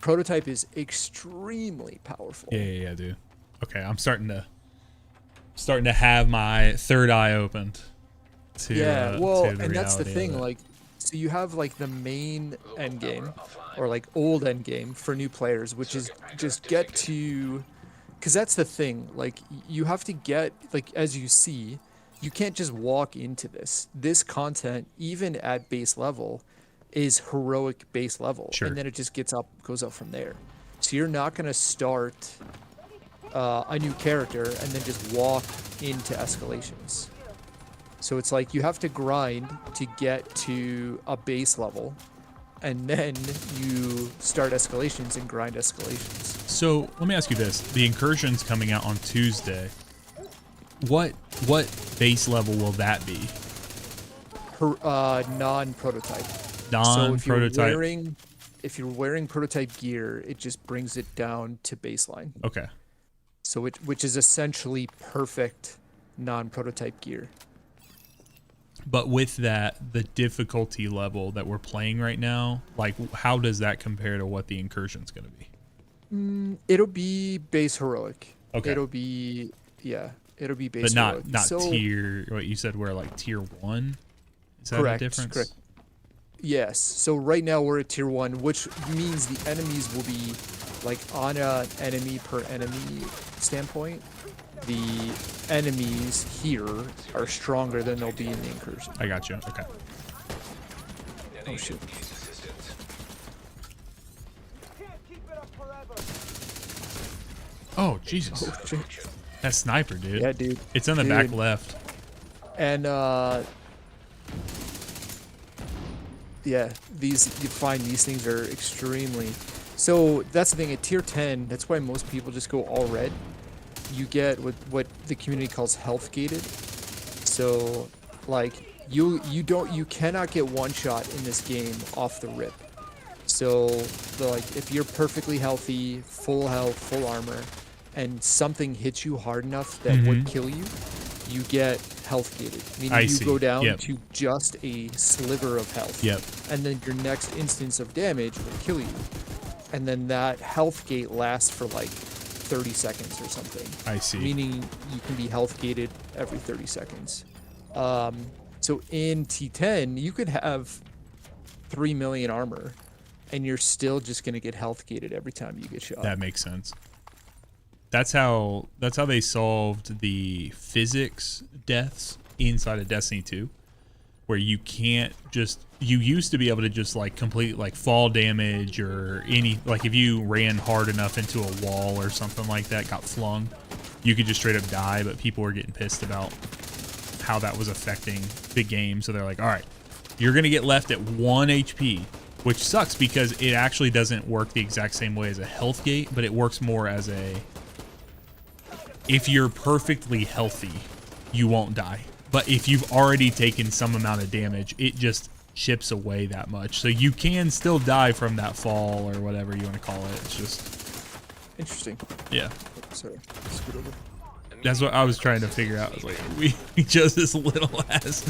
prototype is extremely powerful. Yeah, dude. Okay, I'm starting to have my third eye opened to and that's the thing, like, so you have like the main end game or like old end game for new players, which is just get to, because that's the thing, like you have to get, like, as you see, you can't just walk into this content, even at base level, is heroic base level, and then it just goes up from there. So you're not going to start a new character and then just walk into escalations. So it's like you have to grind to get to a base level, and then you start escalations and grind escalations. So let me ask you this: the Incursion's coming out on Tuesday. What base level will that be? Non-prototype. Non-prototype. So if you're wearing if you're wearing prototype gear, it just brings it down to baseline. Okay. So which is essentially perfect non-prototype gear. But with that, the difficulty level that we're playing right now, like how does that compare to what the Incursion's going to be? It'll be base heroic. Okay. It'll be base But heroic. not So, tier. What you said, we're like tier 1. Is that correct, a difference? correct. Yes. So right now we're at tier 1, which means the enemies will be like on a enemy per enemy standpoint. The enemies here are stronger than they'll be in the Incursion. I got you. Okay. Oh shit. Oh Jesus! Oh shit. That sniper, dude. Yeah, dude. It's on the back Dude. left. And yeah, you find these things are extremely. So that's the thing at tier 10. That's why most people just go all red. You get what the community calls health gated. So like you cannot get one shot in this game off the rip. So like if you're perfectly healthy, full health, full armor, and something hits you hard enough that would kill you, you get health gated. Meaning you go down to just a sliver of health. Yep. And then your next instance of damage will kill you. And then that health gate lasts for like 30 seconds or something. I see. Meaning you can be health gated every 30 seconds. So in T10, you could have 3 million armor, and you're still just gonna get health gated every time you get shot. That makes sense. That's how they solved the physics deaths inside of Destiny 2, where you can't just. You used to be able to just like complete like fall damage or any like if you ran hard enough into a wall or something like that, got flung, you could just straight up die. But people were getting pissed about how that was affecting the game, so they're like, all right, you're gonna get left at 1 HP, which sucks because it actually doesn't work the exact same way as a health gate, but it works more as a if you're perfectly healthy, you won't die. But if you've already taken some amount of damage, it just chips away that much. So you can still die from that fall or whatever you want to call it. It's just interesting. Yeah. Sorry, scoot over. That's what I was trying to figure out. I was like, we chose this little ass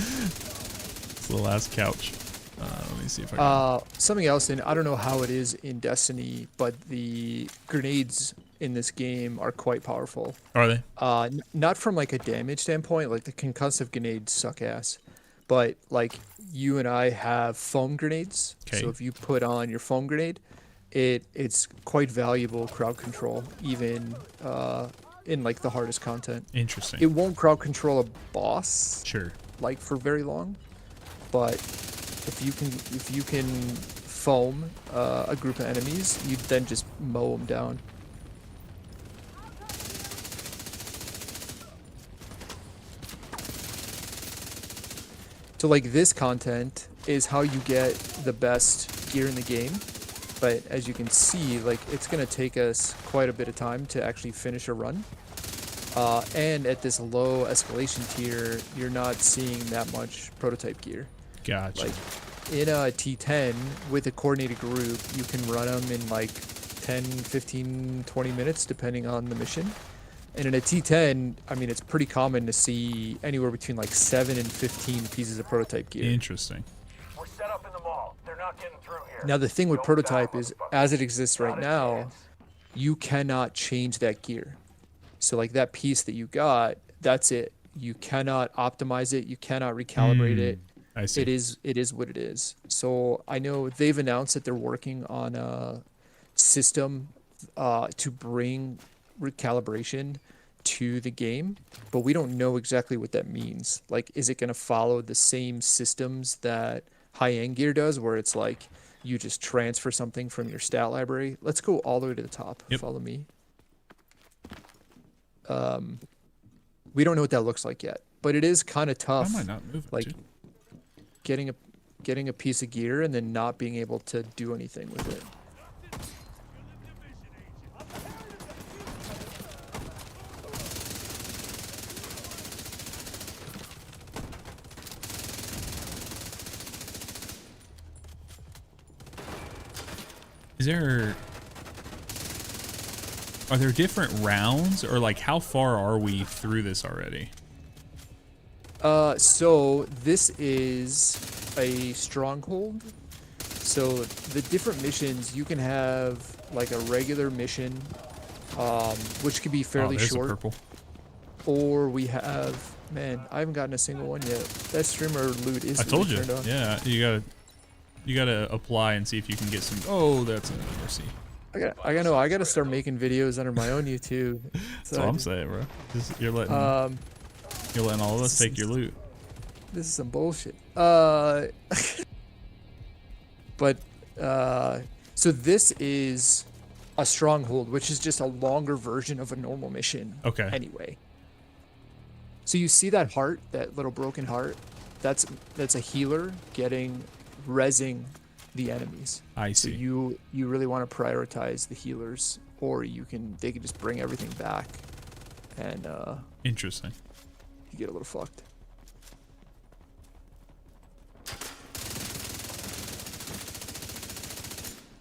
couch. Let me see if I can. Something else, and I don't know how it is in Destiny, but the grenades in this game are quite powerful. Are they? Not from like a damage standpoint, like the concussive grenades suck ass, but like you and I have foam grenades. Okay. So if you put on your foam grenade, it's quite valuable crowd control, even in like the hardest content. Interesting. It won't crowd control a boss, Sure. like for very long, but if you can foam a group of enemies, you then just mow them down. So like this content is how you get the best gear in the game, but as you can see, like it's gonna take us quite a bit of time to actually finish a run. And at this low escalation tier, you're not seeing that much prototype gear. Gotcha. Like in a T10 with a coordinated group, you can run them in like 10, 15, 20 minutes depending on the mission. And in a T10, I mean, it's pretty common to see anywhere between like 7 and 15 pieces of prototype gear. Interesting. We're set up in the mall. They're not getting through here. Now the thing with prototype is, as it exists right now, you cannot change that gear. So like that piece that you got, that's it. You cannot optimize it. You cannot recalibrate it. I see. It is what it is. So I know they've announced that they're working on a system to bring recalibration to the game, but we don't know exactly what that means. Like, is it going to follow the same systems that high-end gear does, where it's like you just transfer something from your stat library? Let's go all the way to the top. Yep. Follow me. We don't know what that looks like yet, but it is kind of tough. Why am I not moving? Like dude? getting a piece of gear and then not being able to do anything with it. Is there... Are there different rounds, or like how far are we through this already? So this is a stronghold. So the different missions, you can have like a regular mission, which could be fairly there's short. A purple. Or we have, man, I haven't gotten a single one yet. That streamer loot is I told you. turned on. Yeah, you gotta apply and see if you can get some. Oh, that's an mercy. I gotta start making videos under my own YouTube. That's all I'm saying, bro. You're letting all of us take your loot. This is some bullshit. But so this is a stronghold, which is just a longer version of a normal mission. Okay. Anyway. So you see that heart, that little broken heart? That's a healer rezzing the enemies. I see. So you really want to prioritize the healers, or they can just bring everything back, and Interesting. you get a little fucked.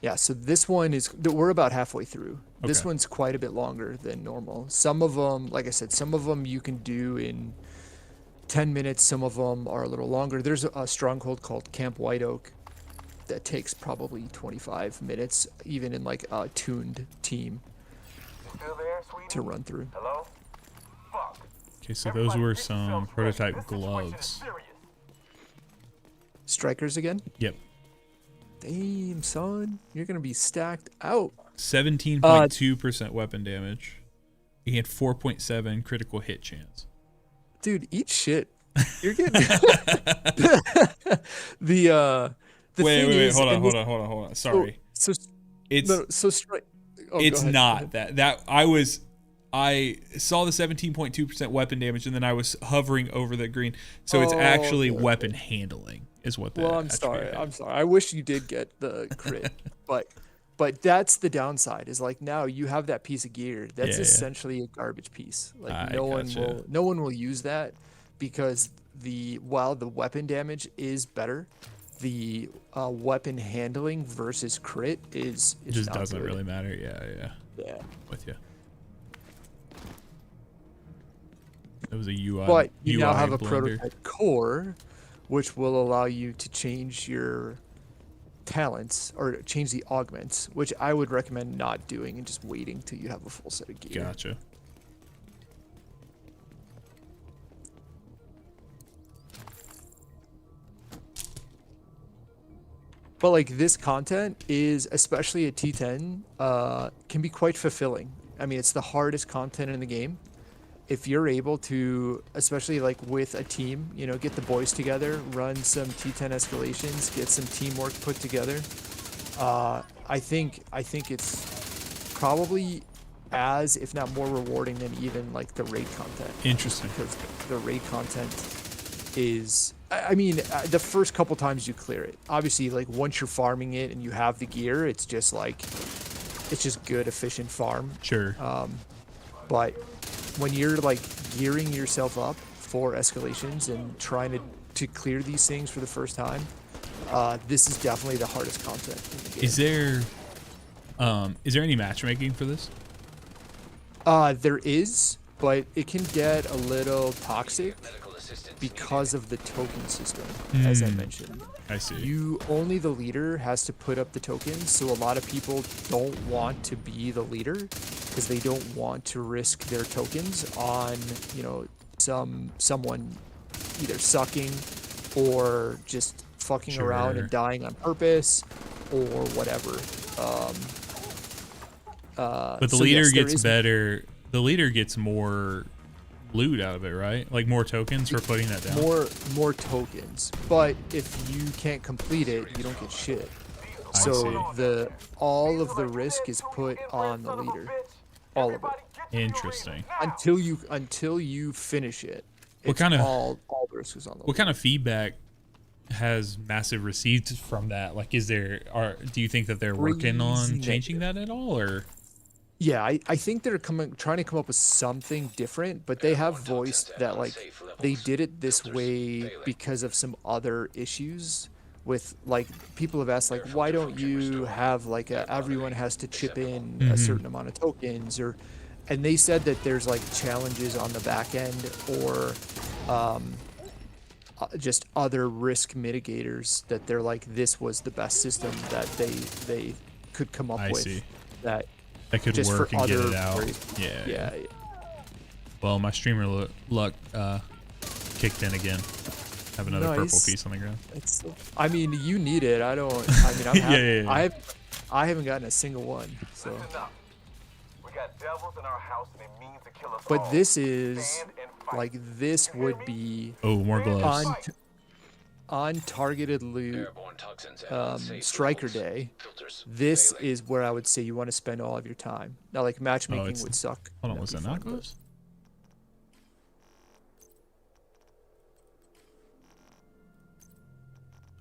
Yeah, so this one we're about halfway through. This Okay. one's quite a bit longer than normal. Some of them, like I said, some of them you can do in 10 minutes. Some of them are a little longer. There's a stronghold called Camp White Oak that takes probably 25 minutes, even in like a tuned team, You still there, sweetie? to run through. Hello? Fuck. Okay, so those were Everybody get some yourselves ready. prototype This situation is gloves. serious. Strikers again? Yep. Damn, son. You're going to be stacked out. 17.2% weapon damage and 4.7 critical hit chance. Dude, eat shit. You're getting the Wait, thing wait, is, hold and on. Sorry. So It's no, so strike. Oh, it's go ahead. not that I saw the 17.2% weapon damage and then I was hovering over the green. So it's Oh, actually okay. weapon handling is what that Well, I'm sorry. I wish you did get the crit, but that's the downside. Is like now you have that piece of gear. That's Yeah. essentially a garbage piece. Like I no gotcha. one will use that because while the weapon damage is better, the weapon handling versus crit is just not doesn't good. really matter. Yeah. Yeah. With you. It was a UI. But you UI now have a blender. prototype core, which will allow you to change your talents or change the augments, which I would recommend not doing and just waiting till you have a full set of gear. Gotcha. But like this content is, especially at T10, can be quite fulfilling. I mean, it's the hardest content in the game. If you're able to, especially like with a team, get the boys together, run some T10 escalations, get some teamwork put together. I think it's probably as, if not more rewarding than even like the raid content. Interesting. Because the raid content is, I mean, the first couple times you clear it, obviously, like once you're farming it and you have the gear, it's just good, efficient farm. Sure. But when you're like gearing yourself up for escalations and trying to clear these things for the first time, this is definitely the hardest content in the game. Is there any matchmaking for this? There is, but it can get a little toxic Medical assistance because of the token system, as I mentioned. I see. The leader has to put up the tokens, so a lot of people don't want to be the leader because they don't want to risk their tokens on, someone either sucking or just fucking around and dying on purpose or whatever. But the so leader yes, there gets is better. The leader gets more loot out of it, right? Like more tokens for putting that down. more tokens, but if you can't complete it, you don't get shit. I So see. all of the risk is put on the leader, all of it, Interesting. until you finish it. What It's kind of- all the risk is on the What kind of feedback has Massive received from that? Like, do you think that they're working on Crazy changing that at all, or? Yeah, I think they're trying to come up with something different, but they have voiced that like they did it this way because of some other issues with like people have asked like why don't you have like everyone has to chip in a certain amount of tokens or and they said that there's like challenges on the back end or just other risk mitigators that they're like this was the best system that they could come up with see. that could just work for and get other it out. yeah. Yeah. Well, my streamer luck kicked in again. Have another purple Nice. piece on the ground. It's, I mean, you need it. I don't. I mean, I'm happy. Yeah. I haven't gotten a single one. So, Listen up. We got devils in our house and it means to kill us but all. this is Stand and fight. like this would be Oh, more gloves. on targeted loot Airborne toxins and unsafe striker levels. day. Filters This failing. is where I would say you want to spend all of your time. Now, like matchmaking it's- would suck. Hold on, That'd was be that not fun, but- gloves?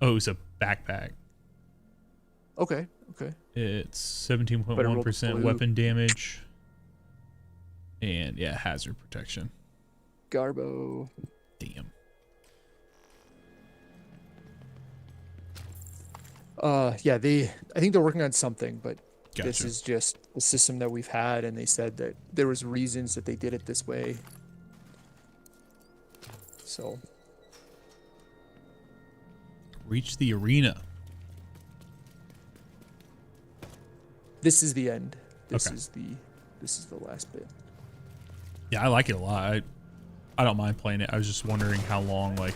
Oh, it was a backpack. Okay. Okay. It's But it 17.1% rolled weapon damage. And yeah, hazard protection. Garbo. Damn. Yeah, I think they're working on something, but this Gotcha. is just the system that we've had, and they said that there was reasons that they did it this way. So Reach the arena. this is the end. This Okay. is the last bit. Yeah, I like it a lot. I don't mind playing it. I was just wondering how long, like...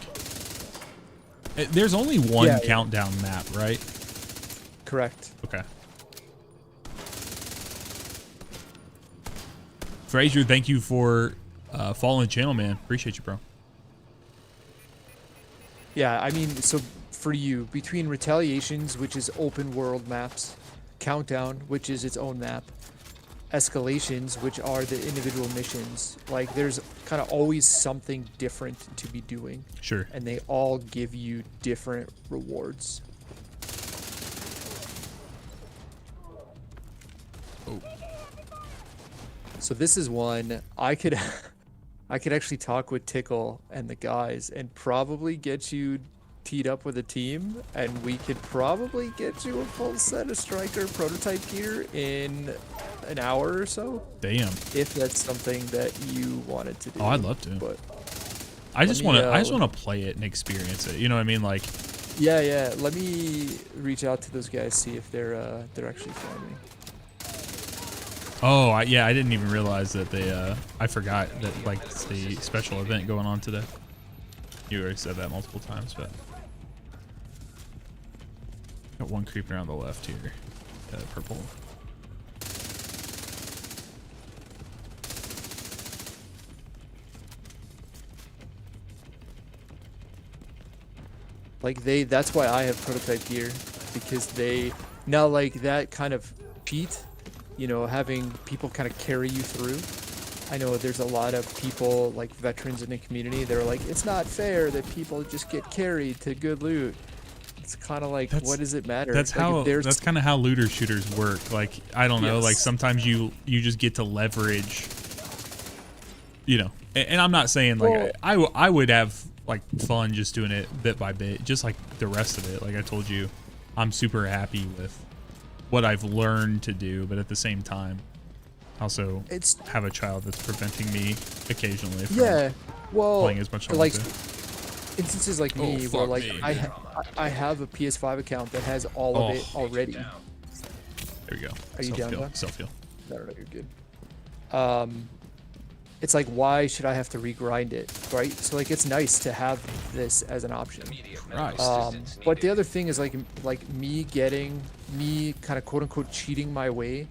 There's only one Yeah. countdown map, right? Correct. Okay. Frazier, thank you for following the channel, man. Appreciate you, bro. Yeah, I mean, so for you, between Retaliations, which is open world maps, Countdown, which is its own map, Escalations, which are the individual missions, like there's kind of always something different to be doing, Sure. and they all give you different rewards. Oh. So this is one I could I could actually talk with Tickle and the guys and probably get you teed up with a team, and we could probably get you a full set of striker prototype gear in an hour or so, Damn. if that's something that you wanted to do. Oh, I'd love to. But I just me, want to. I just want to play it and experience it. You know what I mean? Like, yeah, let me reach out to those guys, see if they're actually farming. oh, yeah. I didn't even realize that they. I forgot that like it's the special event going on today. You already said that multiple times, but got one creeping around the left here. Purple. Like that's why I have prototype gear, because they now like that kind of cheat, you know, having people kind of carry you through. I know there's a lot of people like veterans in the community. They're like, it's not fair that people just get carried to good loot. It's kind of like, what does it matter? That's like, how. if there's That's kind of how looter shooters work. Like, I don't know. Like Yes. sometimes you just get to leverage. You know, and I'm not saying like Well- I would have like fun just doing it bit by bit, just like the rest of it. Like I told you, I'm super happy with what I've learned to do, but at the same time, also it's have a child that's preventing me occasionally from yeah. Well, playing as much as I like want to. instances like Oh, me, where fuck like me. I have a PS5 account that has all of it already. There we go. Are you down, Doc? Self-heal. No, you're good. It's like, why should I have to regrind it, right? So like, it's nice to have this as an option. Immediate Christ. medical assistance But the needed. other thing is like me kind of quote unquote cheating my way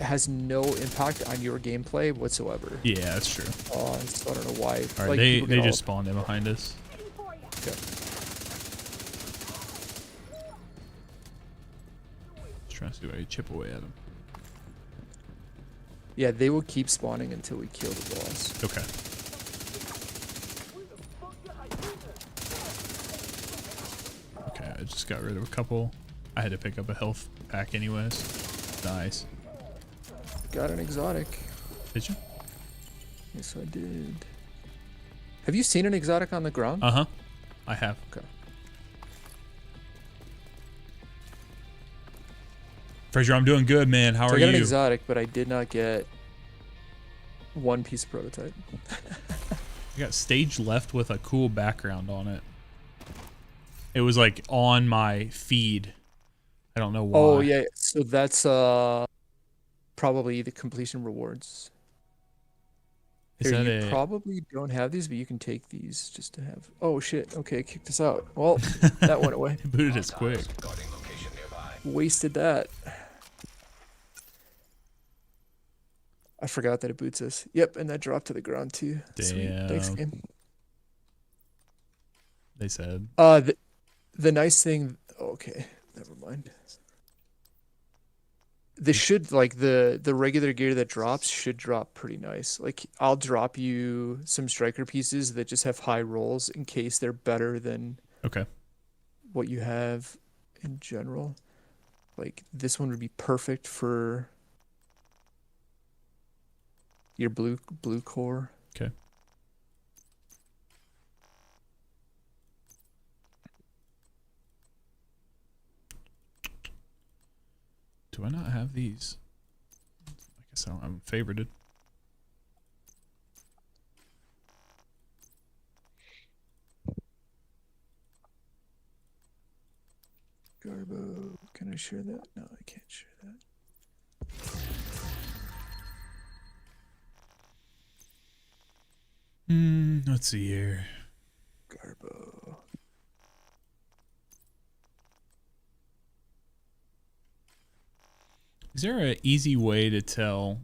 has no impact on your gameplay whatsoever. Yeah, that's true. So I don't know why. All right, like, they people get all- just spawned in behind us. Okay. Just trying to see if I can chip away at them. Yeah, they will keep spawning until we kill the boss. Okay. Okay, I just got rid of a couple. I had to pick up a health pack anyways. Nice. Got an exotic. Did you? Yes, I did. Have you seen an exotic on the ground? Uh-huh. I have. Okay. Fraser, I'm doing good, man. How So are I got an you? exotic, but I did not get one piece of prototype. I got stage left with a cool background on it. It was like on my feed. I don't know why. Oh yeah, so that's probably the completion rewards. Is Here, that you it? probably don't have these, but you can take these just to have. Oh shit! Okay, it kicked us out. Well, that went away. It booted us quick. Guarding location nearby. Wasted that. I forgot that it boots us. Yep, and that dropped to the ground too. Sweet. Thanks, Damn. game. They said. The nice thing. Okay, never mind. This should like the regular gear that drops should drop pretty nice. Like I'll drop you some striker pieces that just have high rolls in case they're better than Okay. what you have in general. Like this one would be perfect for your blue core. Okay. Do I not have these? I guess I'm favorited. Garbo, can I share that? No, I can't share that. Let's see here. Garbo. Is there an easy way to tell?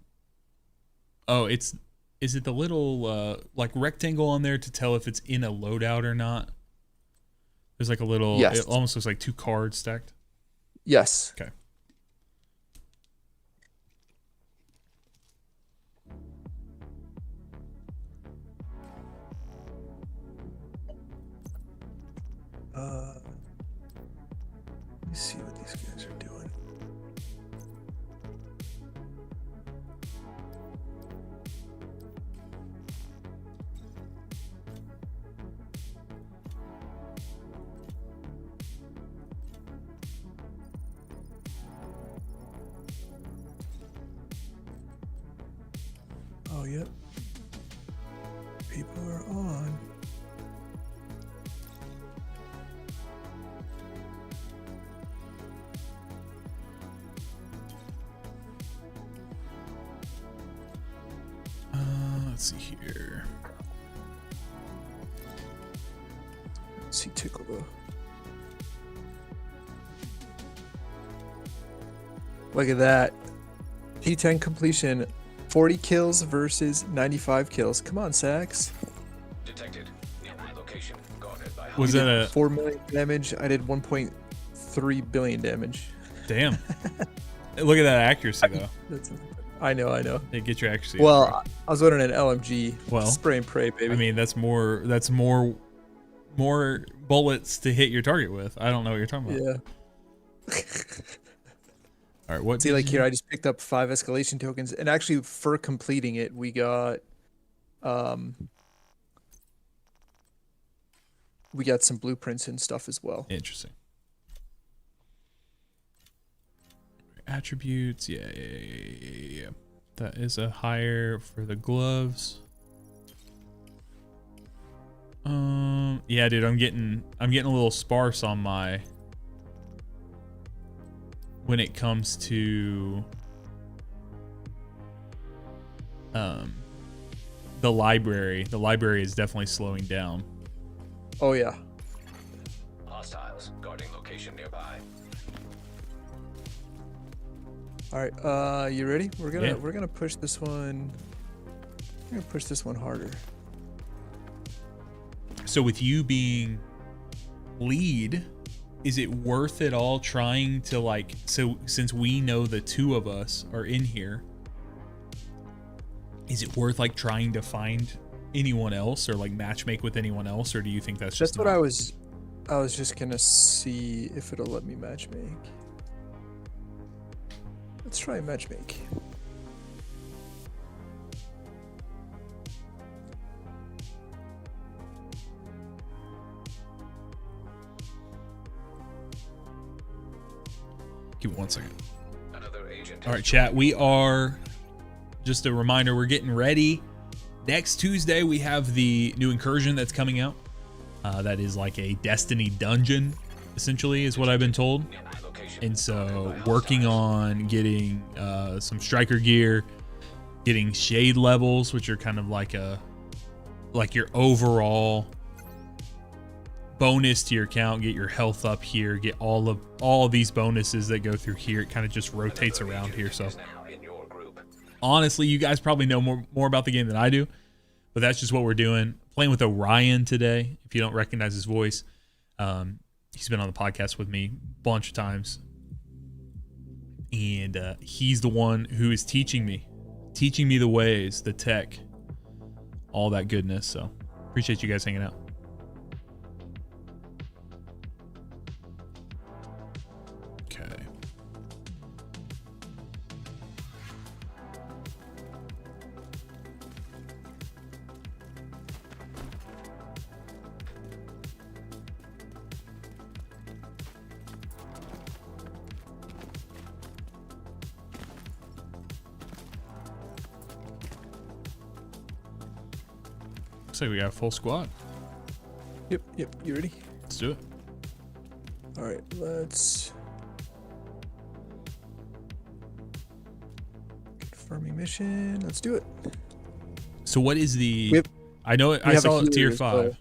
Oh, is it the little like rectangle on there to tell if it's in a loadout or not? There's like a little. Yes. It almost looks like two cards stacked. Yes. Okay. Let me see what these guys are doing. Oh, yep. People are on. Let's see here. Let's see Tickle though. Look at that. P10 completion. 40 kills versus 95 kills. Come on, Sax. Detected. Nearby location. Guarded by Was that a 4 million damage. I did 1.3 billion damage. damn? Look at that accuracy though. I know. They get your accuracy. Well, I was running an LMG. Well, Spray and pray, baby. I mean, that's more bullets to hit your target with. I don't know what you're talking about. yeah. All right, what? See, like here, I just picked up 5 escalation tokens, and actually, for completing it, we got some blueprints and stuff as well. Interesting. Attributes, yeah. That is a higher for the gloves. Yeah, dude, I'm getting a little sparse on my when it comes to the library. The library is definitely slowing down. Oh yeah. hostiles. Guarding location nearby. All right. You ready? We're Yeah. gonna push this one. We're gonna push this one harder. So with you being lead, is it worth it all trying to like, so since we know the two of us are in here, is it worth like trying to find anyone else or like matchmake with anyone else, or do you think that's just That's what I was just gonna see if it'll let me matchmake. Let's try matchmake. Give me 1 second. All right, chat. We are, just a reminder, we're getting ready. Next Tuesday, we have the new Incursion that's coming out. That is like a Destiny dungeon, essentially, is what I've been told. And so working on getting some striker gear, getting shade levels, which are kind of like your overall bonus to your account, get your health up here, get all of these bonuses that go through here. It kind of just rotates around here. So honestly, you guys probably know more about the game than I do, but that's just what we're doing. Playing with Orion today. If you don't recognize his voice, he's been on the podcast with me a bunch of times, and he's the one who is teaching me the ways, the tech, all that goodness. So appreciate you guys hanging out. Okay. Looks like we got a full squad. Yep. You ready? Let's do it. All right, let's. Confirming mission. Let's do it. So what is the? Yep. I know it. I saw it tier 5.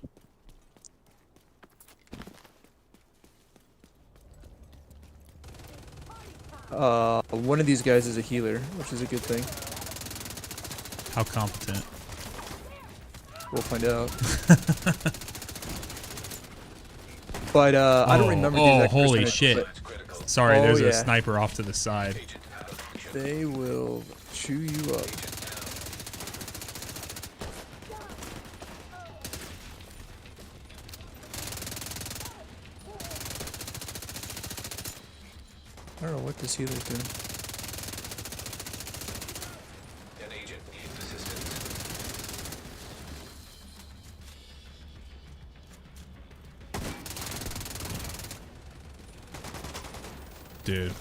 One of these guys is a healer, which is a good thing. How competent? We'll find out. But I don't remember the exact holy percentage, shit. Sorry, Oh, there's a yeah. sniper off to the side. but They will chew you up. I don't know what this healer's doing. An agent needs assistance. Dude.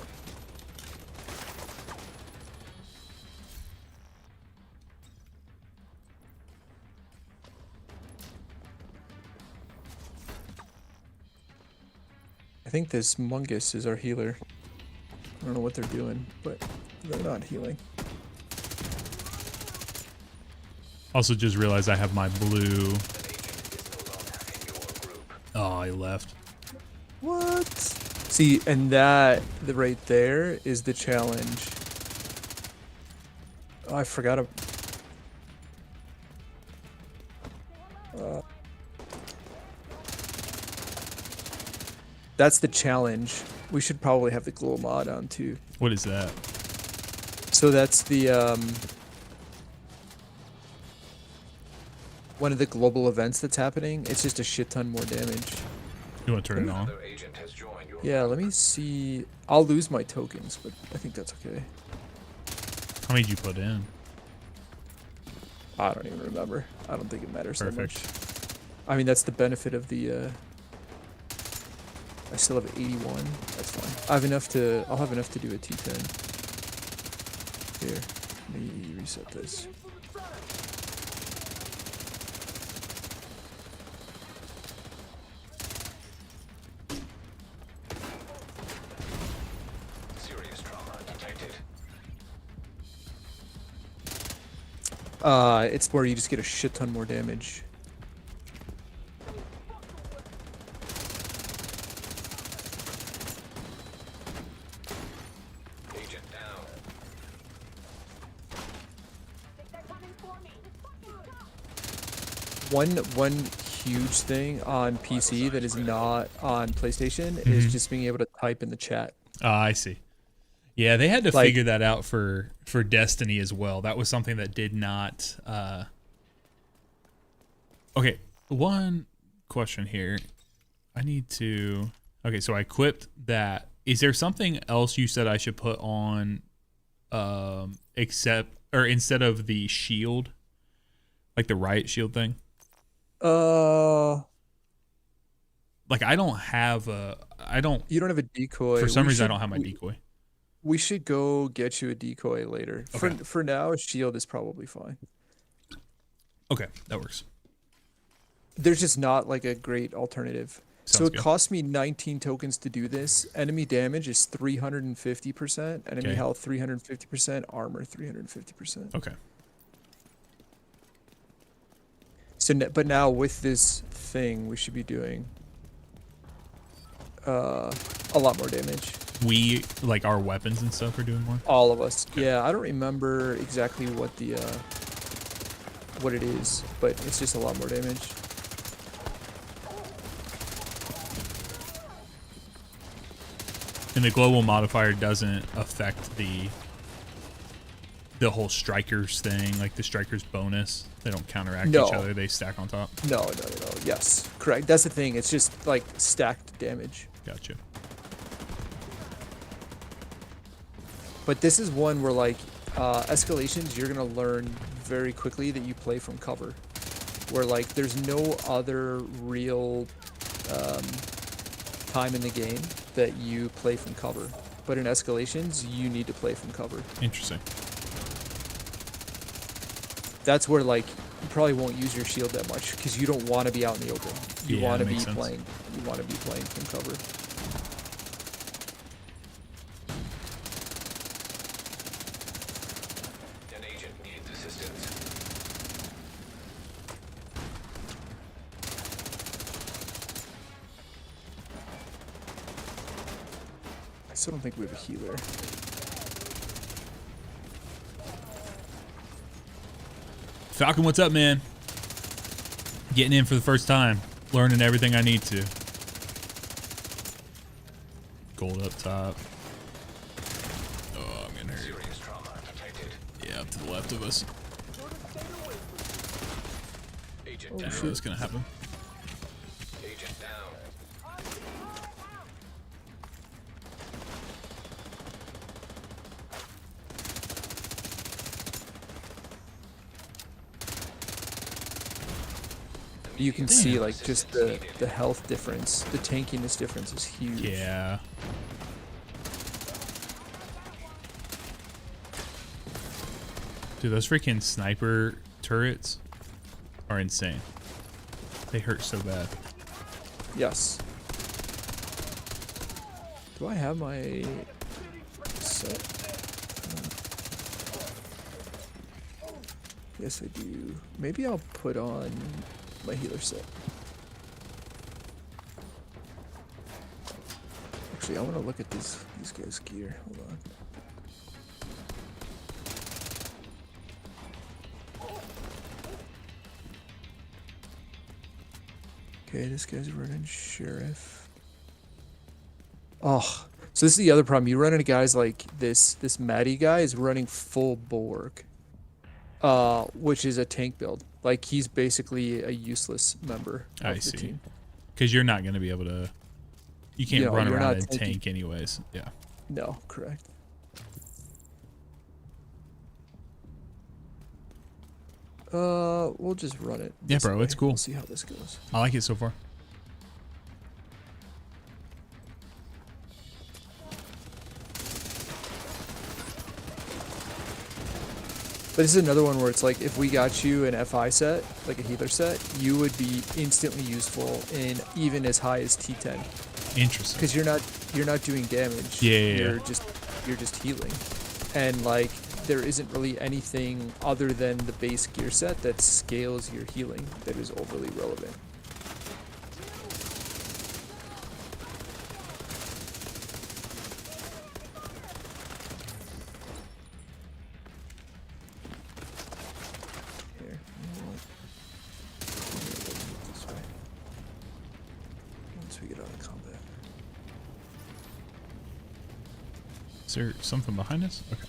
I think this Mungus is our healer. I don't know what they're doing, but they're not healing. Also just realized I have my blue. Oh, he left. What? See, and that right there is the challenge. Oh, I forgot. That's the challenge. We should probably have the glow mod on too. What is that? So that's the one of the global events that's happening. It's just a shit ton more damage. You want to turn it on? Another agent has joined your Yeah, let me see. I'll lose my tokens, but I think that's okay. How many did you put in? I don't even remember. I don't think it matters that much. Perfect. I mean, that's the benefit of the. I still have 81. That's fine. I have enough to. I'll have enough to do a T10. Here, let me reset this. serious trauma detected. It's where you just get a shit ton more damage. Agent down. One huge thing on PC that is not on PlayStation is just being able to type in the chat. I see. Yeah, they had to Like- figure that out for Destiny as well. That was something that did not. Okay, one question here. I need to. Okay, so I equipped that. Is there something else you said I should put on, except or instead of the shield, like the riot shield thing? Like I don't have a. I don't. You don't have a decoy. For some We reason, I should- don't have my we- decoy. We should go get you a decoy later. Okay. For now, a shield is probably fine. Okay, that works. There's just not like a great alternative. So Sounds it good. cost me 19 tokens to do this. Enemy damage is 350%. Enemy Okay. health 350%. Armor 350%. Okay. So, but now with this thing, we should be doing a lot more damage. We like our weapons and stuff are doing more. All of us. Yeah, I don't remember exactly what the what it is, but it's just a lot more damage. And the global modifier doesn't affect the whole strikers thing, like the strikers bonus. They don't counteract No. each other. They stack on top. No. Yes, correct. That's the thing. It's just like stacked damage. Gotcha. But this is one where like escalations, you're gonna learn very quickly that you play from cover, where like there's no other real time in the game that you play from cover. But in escalations, you need to play from cover. Interesting. That's where like you probably won't use your shield that much because you don't want to be out in the open. You Yeah, want to that be makes sense. playing. You want to be playing from cover. An agent needs assistance. I still don't think we have a healer. Falcon, what's up, man? Getting in for the first time. Learning everything I need to. Gold up top. Oh, I'm gonna hurt. Serious trauma detected. Yeah, up to the left of us. Agent Oh, down. I know that's gonna happen. Agent down. You can see like just the health difference, the tankiness difference is huge. Yeah. Dude, those freaking sniper turrets are insane. They hurt so bad. Yes. Do I have my set? Yes, I do. Maybe I'll put on my healer set. Actually, I want to look at these guys' gear. Hold on. Okay, this guy's running sheriff. Oh, so this is the other problem. You run into guys like this. This Maddie guy is running full bulwark, which is a tank build. Like he's basically a useless member of I the see. team. Because you're not going to be able to... You can't No, run you're around not and tanking. tank anyways. Yeah. No, correct. We'll just run it. Yeah, this bro, way. it's cool. We'll see how this goes. I like it so far. But this is another one where it's like if we got you an FI set, like a healer set, you would be instantly useful in even as high as T10 Interesting. because you're not doing damage. Yeah, yeah, You're yeah. you're just healing, and like there isn't really anything other than the base gear set that scales your healing that is overly relevant. Here, you know what? This way. Once we get out of combat. Is there something behind us? Okay.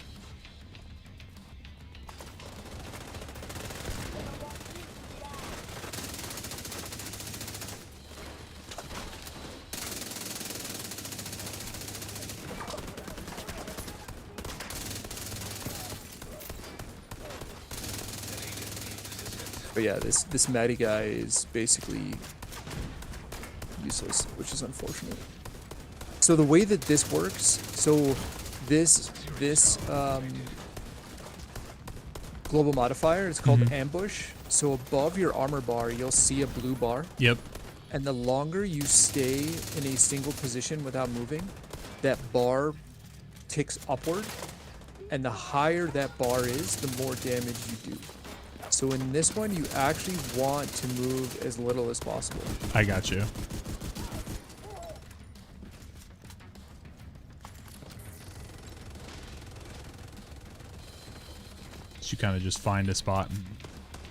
But yeah, this Maddie guy is basically useless, which is unfortunate. So the way that this works, so this global modifier is called ambush. So above your armor bar, you'll see a blue bar. Yep. And the longer you stay in a single position without moving, that bar ticks upward. And the higher that bar is, the more damage you do. So in this one, you actually want to move as little as possible. I got you. So you kind of just find a spot and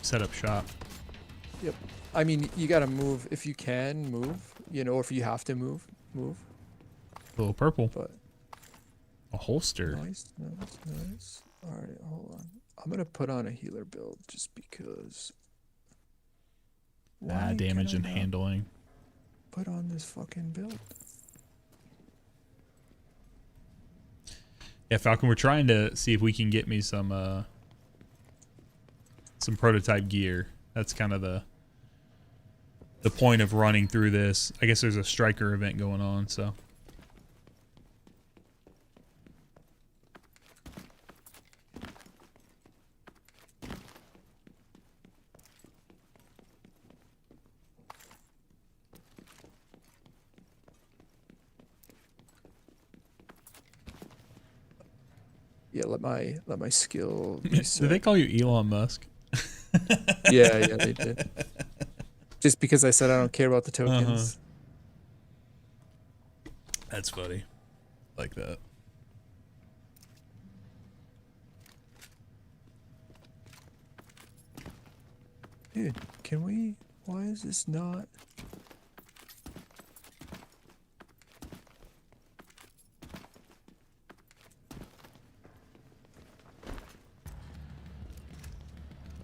set up shop. Yep. I mean, you gotta move if you can move, you know, or if you have to move. A little purple. But A holster. nice. All right, hold on. I'm gonna put on a healer build just because. Why Damage can and I not handling. Put on this fucking build. Yeah, Falcon, we're trying to see if we can get me some prototype gear. That's kind of the point of running through this. I guess there's a striker event going on, so. Yeah, let my skill. Did they call you Elon Musk? Yeah, they did. Just because I said I don't care about the tokens. That's funny. Like that. Dude, can we? Why is this not?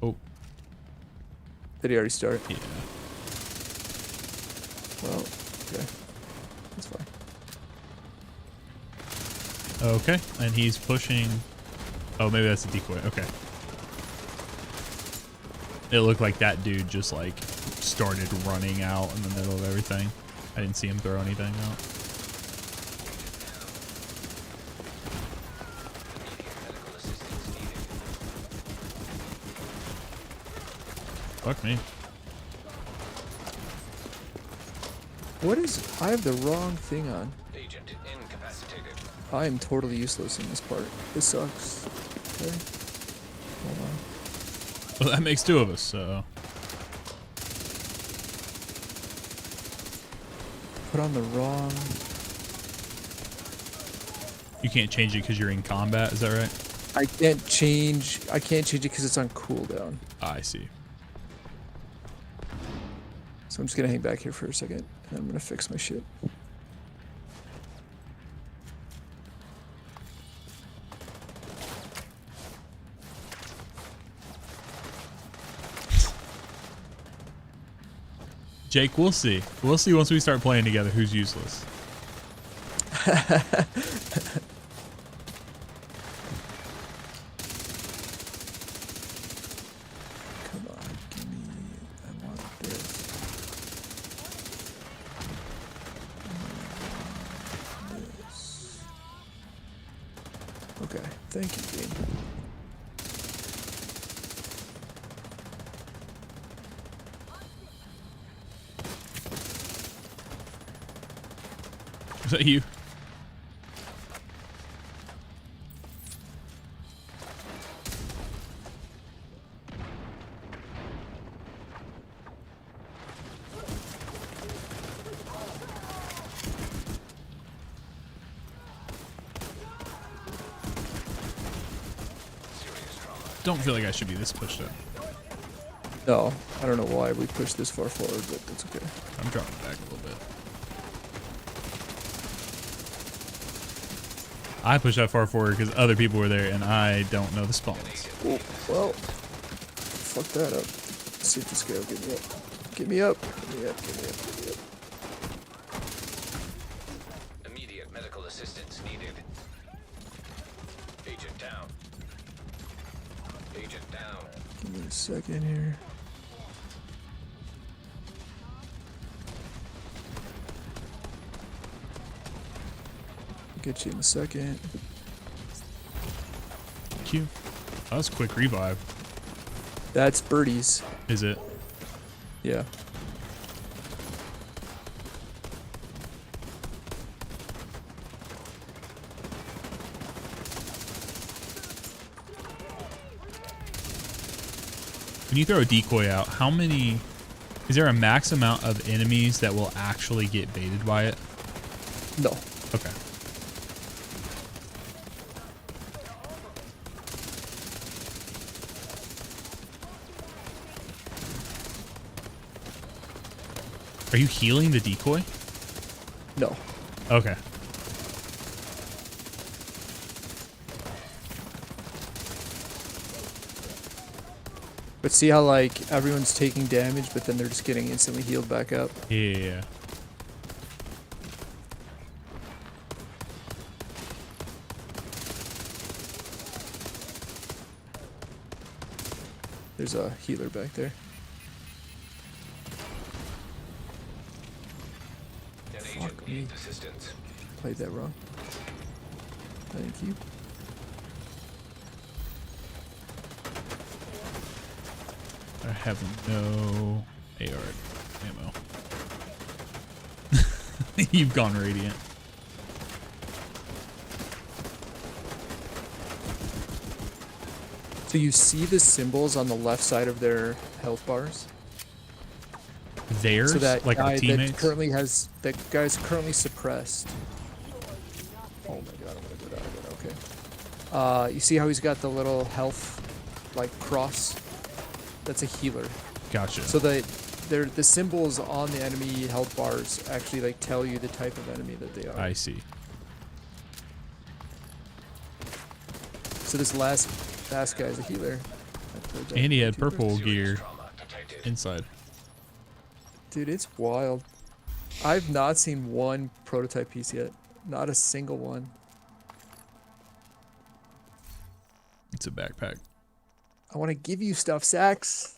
Oh, Did he already start? yeah. Well, okay. That's fine. Okay, and he's pushing. Oh, maybe that's a decoy. Okay. It looked like that dude just like started running out in the middle of everything. I didn't see him throw anything out. Fuck me. What is? I have the wrong thing on. Agent incapacitated. I am totally useless in this part. This sucks. Okay. Hold on. Well, that makes two of us, so. Put on the wrong. You can't change it because you're in combat, is that right? I can't change it because it's on cooldown. Ah, I see. So I'm just gonna hang back here for a second, and I'm gonna fix my shit. Jake, we'll see. We'll see once we start playing together who's useless. Come on, give me. I want this. This. Okay, thank you, game. Is that you? Don't feel like I should be this pushed up. No, I don't know why we pushed this far forward, but that's okay. I'm dropping back a little bit. I pushed that far forward because other people were there and I don't know the spawns. Oh, well, fuck that up. Let's see if this guy will get me up. Get me up. Get me up. Get me up. Get me up. Immediate medical assistance needed. Agent down. Agent down. Give me a second here. Get you in a second. you. That was quick revive. That's birdies. Is it? Yeah. When you throw a decoy out, how many... Is there a max amount of enemies that will actually get baited by it? No. Okay. Are you healing the decoy? No. Okay. But see how like everyone's taking damage, but then they're just getting instantly healed back up. Yeah. There's a healer back there. An agent Fuck me. needs assistance. Played that wrong. Thank you. I have no AR ammo. You've gone radiant. So you see the symbols on the left side of their health bars? Theirs? So that like guy our teammates? that currently has that guy's currently suppressed. Oh my god, I'm gonna go down again. Okay. You see how he's got the little health like cross? That's a healer. Gotcha. So the symbols on the enemy health bars actually like tell you the type of enemy that they are. I see. So this last guy is a healer. And he had purple Serious gear trauma detected. inside. Dude, it's wild. I've not seen one prototype piece yet. Not a single one. It's a backpack. I want to give you stuff, Sax.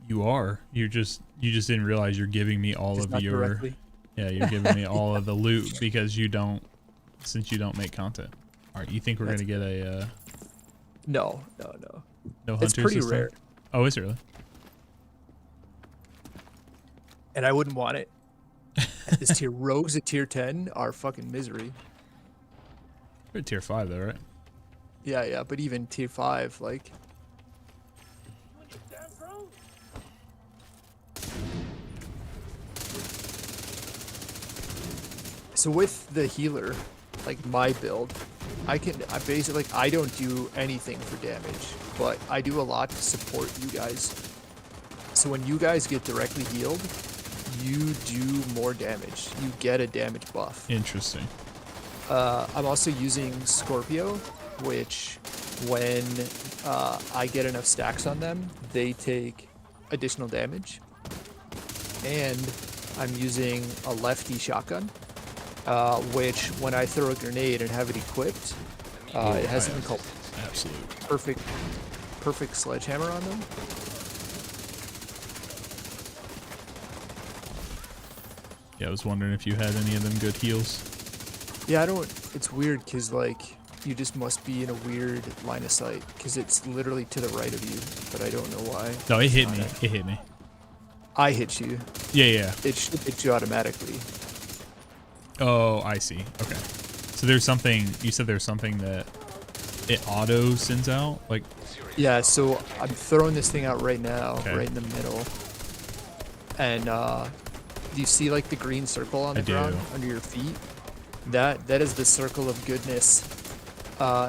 You are. You just didn't realize you're giving me all Just of not your directly. Yeah, you're giving me all of the loot because you don't make content. All right, you think we're That's gonna get a No. no It's hunters pretty this time? rare. Oh, is it really? And I wouldn't want it. At this tier, rogues at tier 10 are fucking misery. We're at tier 5 though, right? Yeah, but even tier 5, like... So with the healer, like my build, I basically, like, I don't do anything for damage, but I do a lot to support you guys. So when you guys get directly healed, you do more damage. You get a damage buff. Interesting. I'm also using Scorpio, which when I get enough stacks on them, they take additional damage. And I'm using a lefty shotgun, which when I throw a grenade and have it equipped, it has something called Absolute. perfect sledgehammer on them. Yeah, I was wondering if you had any of them good heals. Yeah, I don't. It's weird because like you just must be in a weird line of sight because it's literally to the right of you, but I don't know why. No, it hit It's me. not It hit me. I hit you. Yeah. It should hit you automatically. Oh, I see. Okay. So there's something, you said there's something that it auto sends out? Like, Yeah, so I'm throwing this thing out right now, Okay. right in the middle. And do you see like the green circle on I the ground do. under your feet? That is the circle of goodness.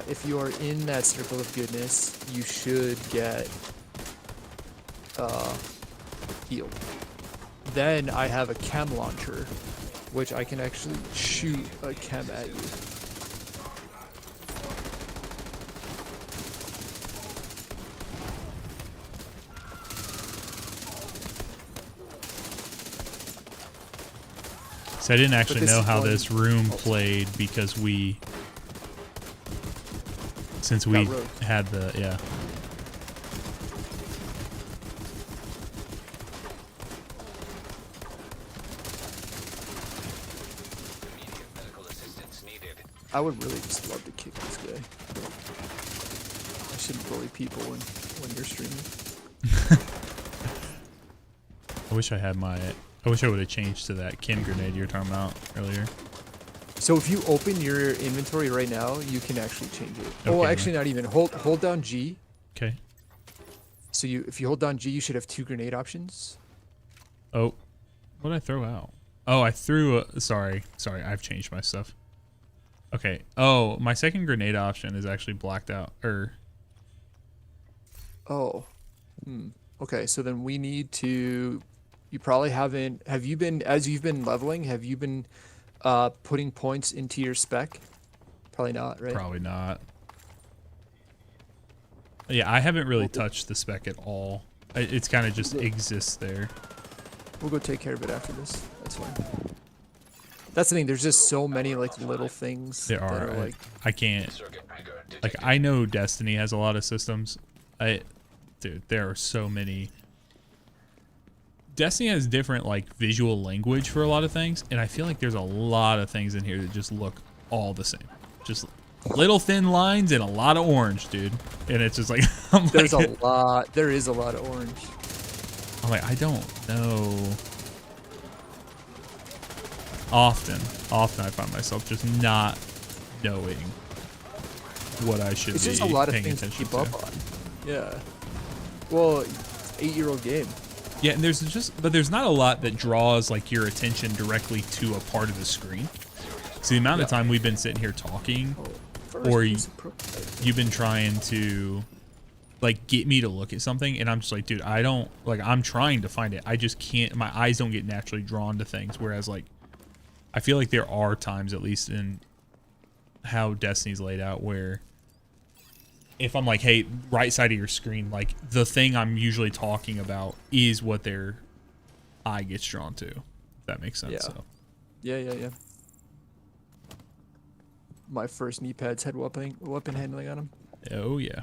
If you are in that circle of goodness, you should get healed. Then I have a chem launcher, which I can actually shoot a chem at you. so I didn't actually this know is how one- this room played because since we Got rogue. had the, yeah. Immediate medical assistance I would really just love to kick this guy. I shouldn't bully people when you're streaming. I wish I had my. I wish I would have changed to that Kin grenade you were talking about earlier. So if you open your inventory right now, you can actually change it. Oh, Okay, actually not even. Hold down G. Okay. So if you hold down G, you should have 2 grenade options. Oh, what did I throw out? Oh, I threw. Sorry, I've changed my stuff. Okay. Oh, my second grenade option is actually blacked out. Oh. Okay, so then we need to. You probably haven't. Have you been, as you've been leveling? Have you been putting points into your spec? Probably not, right? Probably not. Yeah, I haven't really touched the spec at all. It's kind of just exists there. We'll go take care of it after this. That's fine. That's the thing. There's just so many like little things. There that are. like. I can't. Circuit breaker detected. Like, I know Destiny has a lot of systems. Dude, there are so many. Destiny has different like visual language for a lot of things, and I feel like there's a lot of things in here that just look all the same. Just little thin lines and a lot of orange, dude. And it's just like There's a lot. There is a lot of orange. I'm like, I don't know. Often I find myself just not knowing what I should It's be just a lot of paying things to attention keep up on. Yeah. Well, 8-year-old game. Yeah, and but there's not a lot that draws like your attention directly to a part of the screen. So the amount of time we've been sitting here talking, or you've been trying to like get me to look at something, and I'm just like, dude, I don't like. I'm trying to find it. I just can't. My eyes don't get naturally drawn to things. Whereas like, I feel like there are times, at least in how Destiny's laid out, where if I'm like, hey, right side of your screen, like the thing I'm usually talking about is what their eye gets drawn to. If that makes sense. Yeah. So. Yeah. My first knee pads had weapon handling on them. Oh yeah.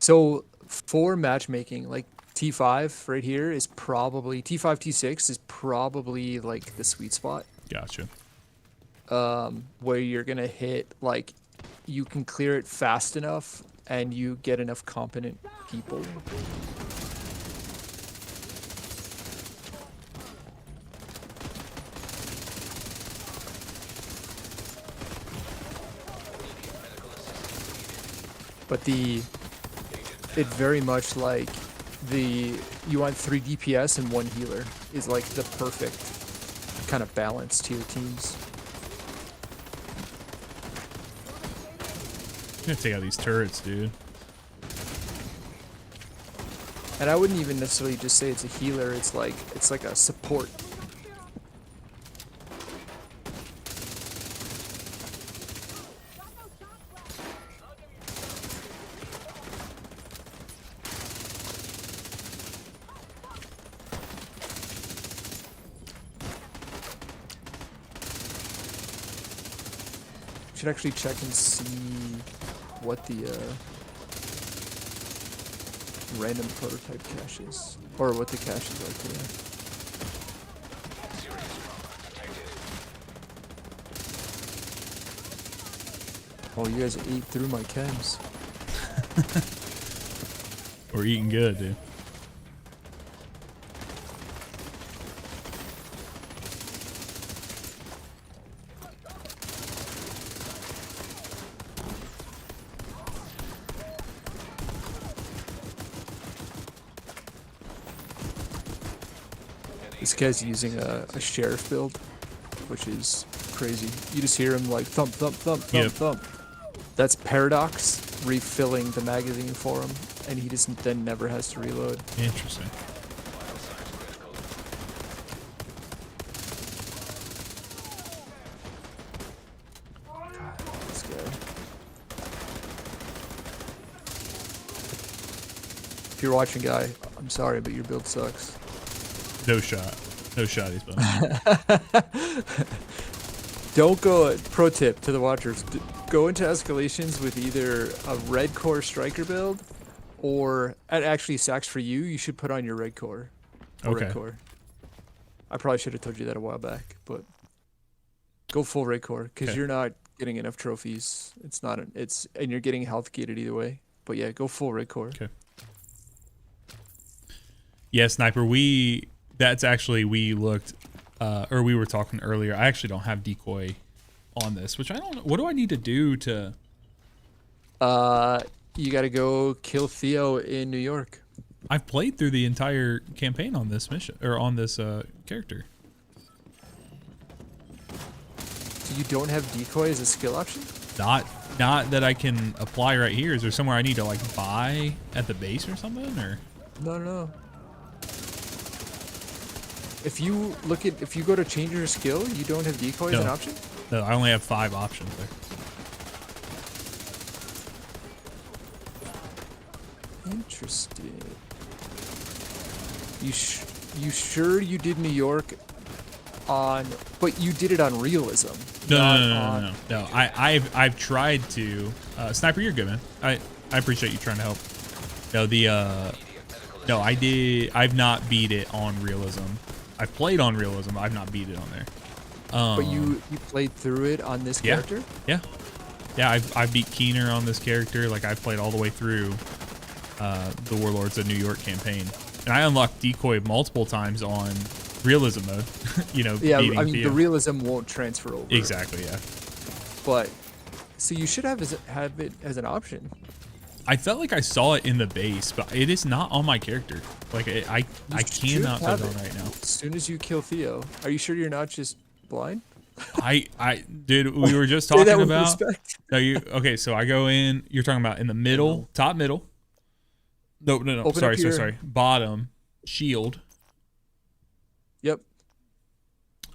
So for matchmaking, like T5 right here is probably T5 T6 is probably like the sweet spot. Gotcha. Where you're gonna hit like you can clear it fast enough and you get enough competent people. But it very much like you want 3 DPS and 1 healer is like the perfect kind of balance to your teams. I'm gonna take out these turrets, dude. And I wouldn't even necessarily just say it's a healer, it's like a support. Should actually check and see what the random prototype cache is, or what the cache is like here. Oh, you guys ate through my chems. We're eating good, dude. This guy's using a sheriff build, which is crazy. You just hear him like thump, thump, thump, thump, Yep. thump. That's Paradox refilling the magazine for him, and he just then never has to reload. Interesting. This guy. If you're watching, guy, I'm sorry, but your build sucks. No shot. No shot, he's been. Don't go. Pro tip to the watchers: go into escalations with either a red core striker build, or and actually Sax for you. You should put on your red core. Or Okay. Red core. I probably should have told you that a while back, but go full raid core because Okay. you're not getting enough trophies. It's not an, it's and you're getting health gated either way. But yeah, go full raid core. Okay. Yeah, Sniper, that's actually, we looked, or we were talking earlier. I actually don't have decoy on this, which I don't know. What do I need to do to? You gotta go kill Theo in New York. I've played through the entire campaign on this mission, or on this character. So you don't have decoy as a skill option? Not that I can apply right here. Is there somewhere I need to like buy at the base or something, or? No, no, no. If you go to change your skill, you don't have decoy as an No. option? No, I only have 5 options there. Interesting. You sure you did New York on, but you did it on realism. No, not no, no, no, on- no, no, no. I've tried to. Sniper, you're good, man. I appreciate you trying to help. No, no, I've not beat it on realism. I've played on realism. I've not beat it on there. But you played through it on this Yeah. character? Yeah, yeah. I've beat Keener on this character. Like I've played all the way through the Warlords of New York campaign, and I unlocked decoy multiple times on realism mode. You know, Yeah, beating I mean Theo. the realism won't transfer over. Exactly. Yeah. But so you should have it as an option. I felt like I saw it in the base, but it is not on my character. Like I You should cannot put have it on right now. As soon as you kill Theo, are you sure you're not just blind? Dude, we were just Say that talking with about. respect. No, okay, so I go in. You're talking about in the middle, top middle. No. Open Sorry. up your- Bottom shield. Yep.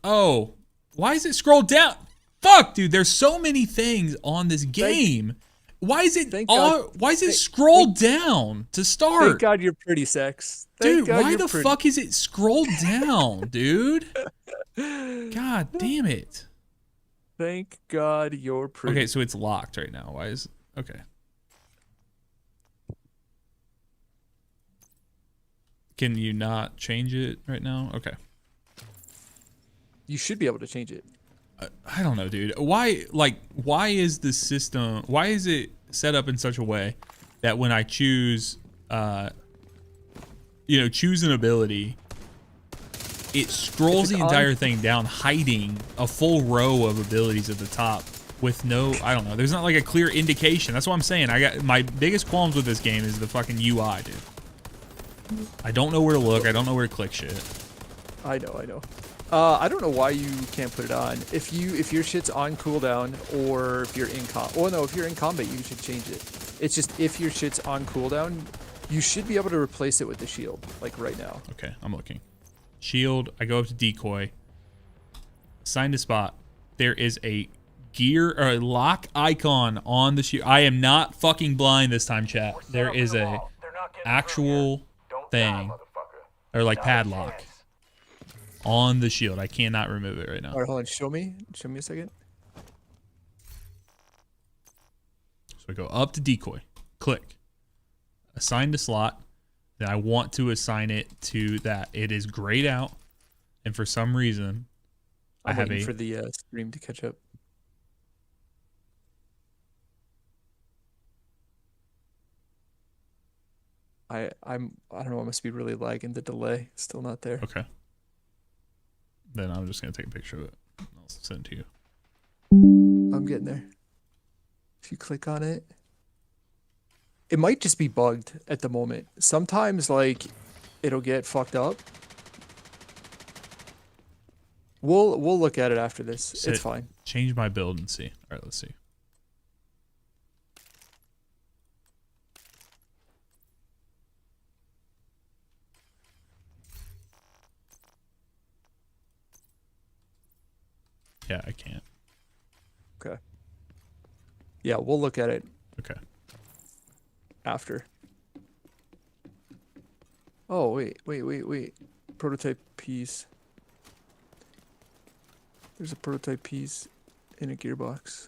Oh, why is it scrolled down? Fuck, dude. There's so many things on this game. Why is it thank all? God- Why is it scrolled down to Thank start? God you're pretty, Sex. Thank Dude, God why you're the pretty. fuck is it scrolled down, dude? God damn it. Thank God you're pretty. Okay, so it's locked right now. Why is okay? Can you not change it right now? Okay. You should be able to change it. I don't know, dude. Why is the system, why is it set up in such a way that when I choose choose an ability, it scrolls If the it's entire thing down, hiding a full row of abilities at the top with no, I don't know. There's not like a clear indication. That's what I'm saying. I got my biggest qualms with this game is the fucking UI, dude. I don't know where to look. I don't know where to click shit. I know. I don't know why you can't put it on. If your shit's on cooldown or if you're in if you're in combat, you should change it. It's just if your shit's on cooldown, you should be able to replace it with the shield, like right now. Okay, I'm looking. Shield, I go up to decoy. Assign to spot. There is a gear or a lock icon on the shield. I am not fucking blind this time, chat. There is a actual thing, or like padlock, on the shield. I cannot remove it right now. All right, hold on. Show me a second. So I go up to decoy, click, assign to slot. Then I want to assign it to that. It is grayed out, and for some reason, I I'm have waiting a for the stream to catch up. I don't know. I must be really lagging. The delay still not there. okay. Then I'm just gonna take a picture of it. I'll send it to you. I'm getting there. If you click on it, it might just be bugged at the moment. Sometimes like it'll get fucked up. We'll look at it after this. Sit. It's fine. Change my build and see. All right, let's see. Yeah, I can't. Okay. Yeah, we'll look at it Okay. after. Oh, wait. Prototype piece. There's a prototype piece in a gearbox.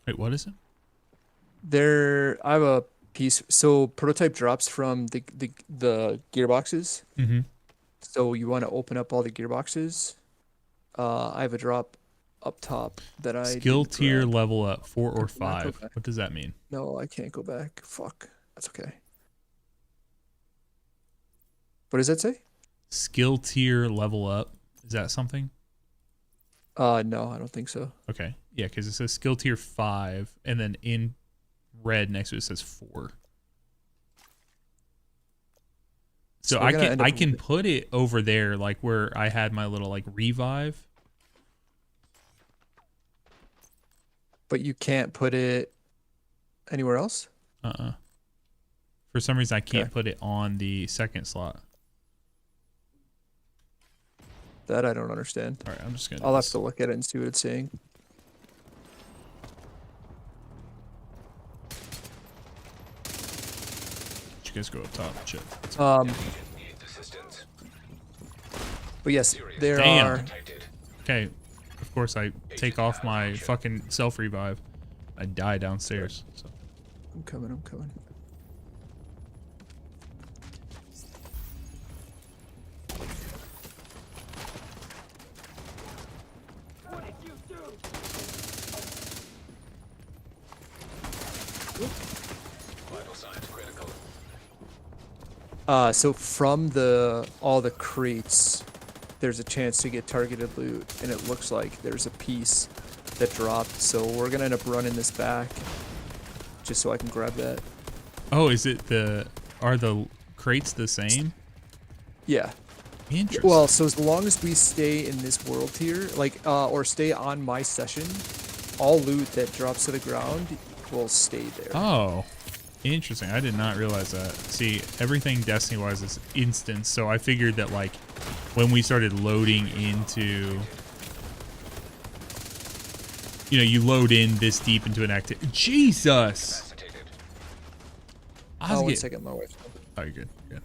Wait, what is it? I have a piece. So prototype drops from the gearboxes. Mm-hmm. So you want to open up all the gearboxes. I have a drop up top that I Skill didn't tier grab. level up 4 or Go back, go 5. back. What does that mean? No, I can't go back. Fuck. That's okay. What does that say? Skill tier level up. Is that something? No, I don't think so. Okay. Yeah, because it says skill tier 5, and then in red next to it says 4. So we're I gonna can end up I can with- put it over there, like where I had my little like revive. But you can't put it anywhere else? For some reason I can't Okay. put it on the second slot. That I don't understand. All right, I'm just gonna. I'll have to look at it and see what it's saying. You guys go up top. Shit. Needs assistance. But yes, there Damn. are. Detected. Okay. Of course I take off my fucking self revive. I die downstairs. So. I'm coming. I'm coming. Vital signs critical. So from all the crates, there's a chance to get targeted loot, and it looks like there's a piece that dropped. So we're gonna end up running this back, just so I can grab that. Oh, is it are the crates the same? Yeah. Interesting. Well, so as long as we stay in this world tier, like, or stay on my session, all loot that drops to the ground will stay there. Oh, interesting. I did not realize that. See, everything Destiny-wise is instant, so I figured that, like, when we started loading into... You know, you load in this deep into an activity. Jesus! Incapacitated. I was One getting... second, my wife's calling. Oh, you're good. You're good.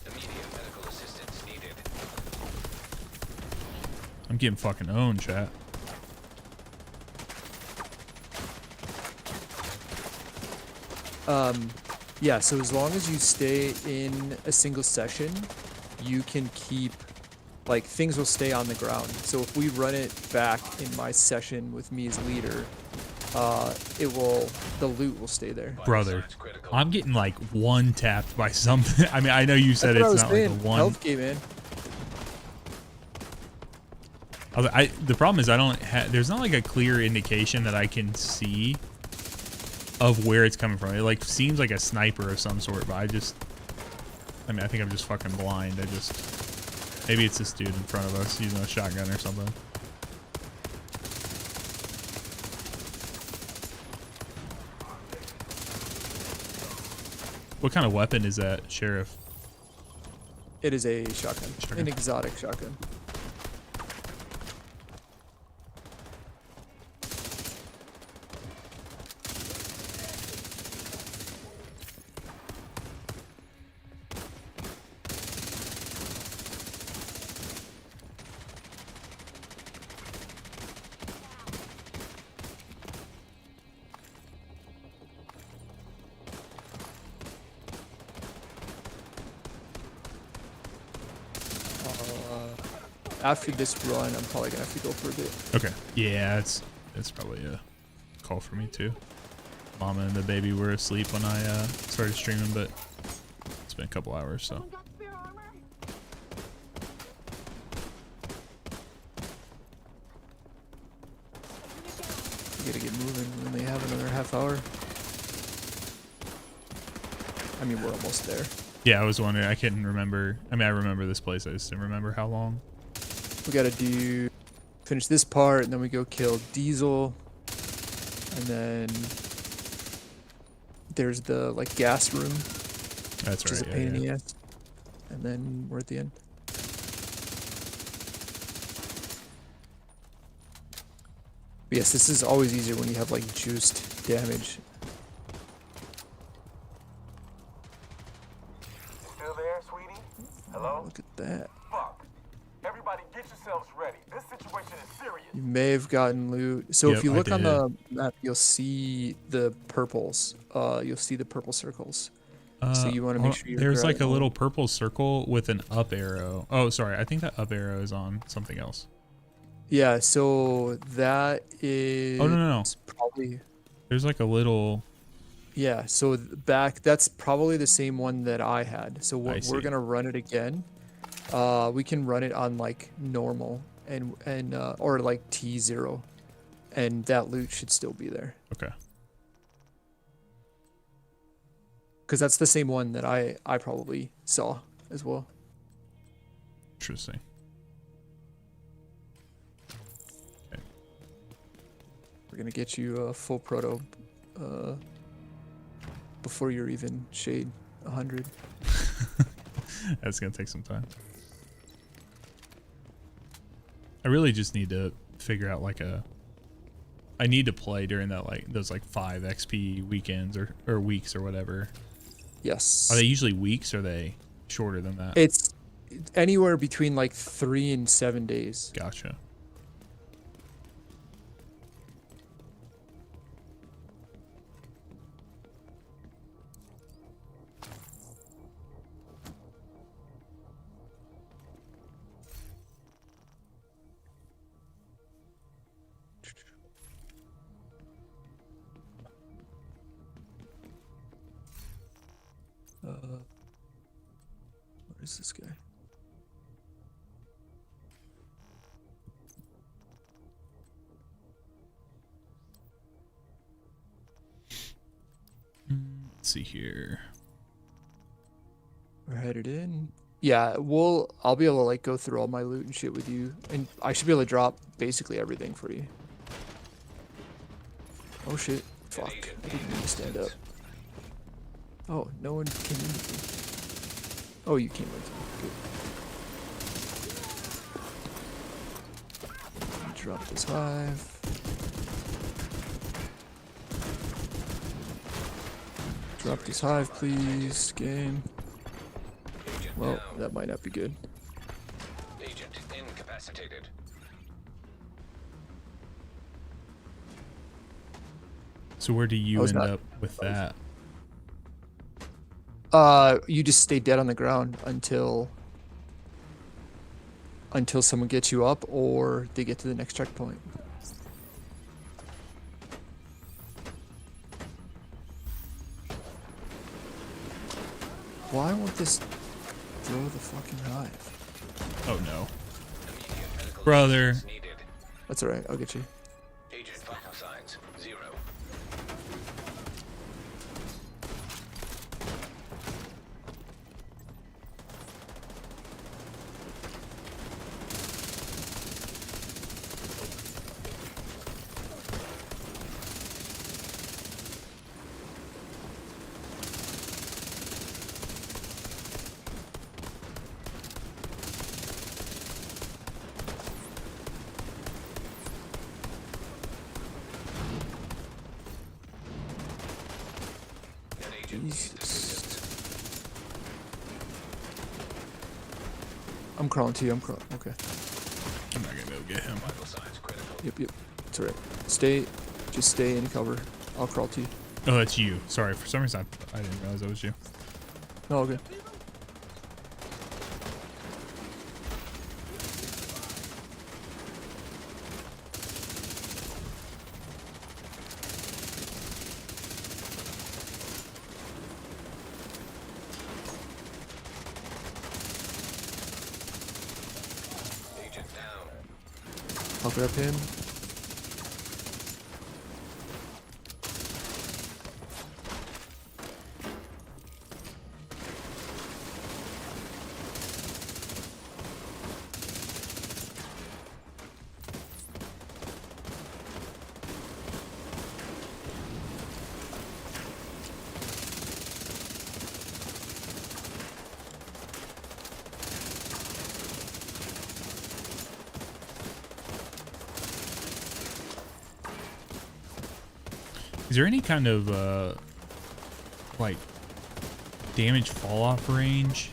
Immediate medical assistance needed. I'm getting fucking owned, chat. Yeah, so as long as you stay in a single session, you can keep, like, things will stay on the ground. So if we run it back in my session with me as leader, the loot will stay there. Brother, Signs critical. I'm getting, like, one-tapped by something. I mean, I know you said That's what I it's was not saying. like a one... Health game, man. The problem is I don't there's not like a clear indication that I can see of where it's coming from. It like seems like a sniper of some sort, but I mean, I think I'm just fucking blind. Maybe it's this dude in front of us using a shotgun or something. What kind of weapon is that, Sheriff? It is a shotgun. Shotgun. An exotic shotgun. After this run, I'm probably gonna have to go for a bit. Okay. Yeah, it's probably a call for me too. Mama and the baby were asleep when I started streaming, but it's been a couple hours, so. We gotta get moving. We only have another half hour. I mean, we're almost there. Yeah, I was wondering. I couldn't remember. I mean, I remember this place. I just didn't remember how long. We gotta finish this part, and then we go kill Diesel, and then there's the like gas room, That's which is a right. pain in Yeah, the yeah. ass, and then we're at the end. Yes, this is always easier when you have like juiced damage. You still there, sweetie? Hello? Look at that. Fuck. Everybody get yourselves ready. This situation is serious. You may have gotten loot. So Yep, if you I look on did. the map, you'll see the purples. You'll see the purple circles. So you want to make sure you're There's like a grabbing little all- purple circle with an up arrow. Oh, sorry. I think that up arrow is on something else. Yeah, so that is Oh, no. probably There's like a little. yeah, so back that's probably the same one that I had. So I we're see. gonna run it again. We can run it on like normal and or like T0, and that loot should still be there Okay. because that's the same one that I probably saw as well. Interesting. We're gonna get you a full proto before you're even shade 100. That's gonna take some time. I really just need to figure out like a. I need to play during that like those like 5 XP weekends or weeks or whatever. Yes. Are they usually weeks or are they shorter than that? It's anywhere between like 3 and 7 days. Gotcha. Where is this guy? Let's see here. We're headed in. Yeah, I'll be able to like go through all my loot and shit with you, and I should be able to drop basically everything for you. Oh shit! Fuck! I didn't mean to stand up. Oh, no one came in with me. Oh, you came with me. Good. Drop this hive. Drop this hive, please, game. Agent Well, down. that might not be good. Agent incapacitated. So where do you was end not- up with that? You just stay dead on the ground until someone gets you up or they get to the next checkpoint. Why won't this throw the fucking hive? Oh no, Immediate medical brother. assistance needed. That's alright, I'll get you. Agent vital signs 0. An agent needs assistance. Jesus. I'm crawling to you, I'm crawling. Okay. I'm not gonna be able to get him. Vital signs critical. Yep. It's alright. Just stay in cover. I'll crawl to you. Oh, that's you. Sorry, for some reason I didn't realize that was you. Oh, okay. Agent down. I'll grab him. Is there any kind of like damage fall off range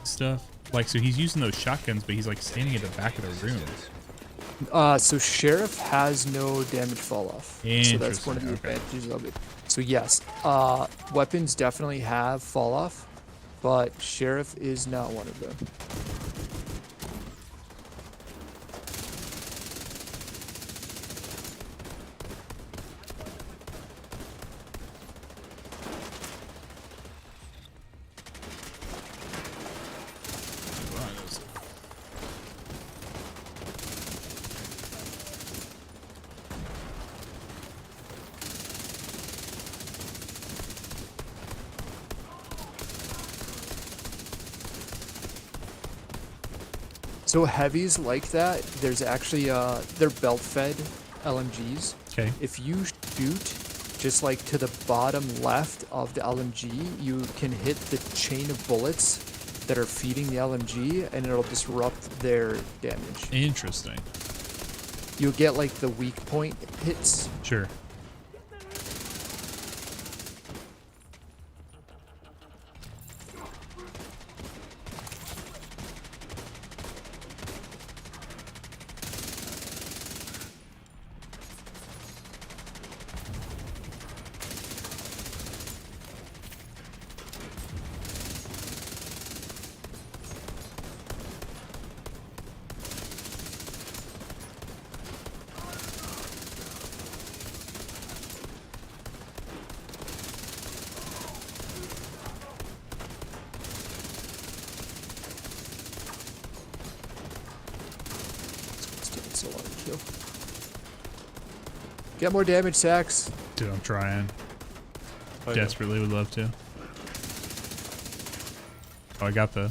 stuff? Like, so he's using those shotguns, but he's like standing at the back of the room. So Sheriff has no damage fall off. So that's one of the Interesting, okay. advantages of it. So yes, weapons definitely have fall off, but Sheriff is not one of them. So heavies like that, there's actually they're belt-fed LMGs. Okay. If you shoot just like to the bottom left of the LMG, you can hit the chain of bullets that are feeding the LMG, and it'll disrupt their damage. Interesting. You'll get like the weak point hits. Sure. It's taking so long to kill. Get more damage, Sax. Dude, I'm trying. Oh, yeah. Desperately would love to. Oh, I got the...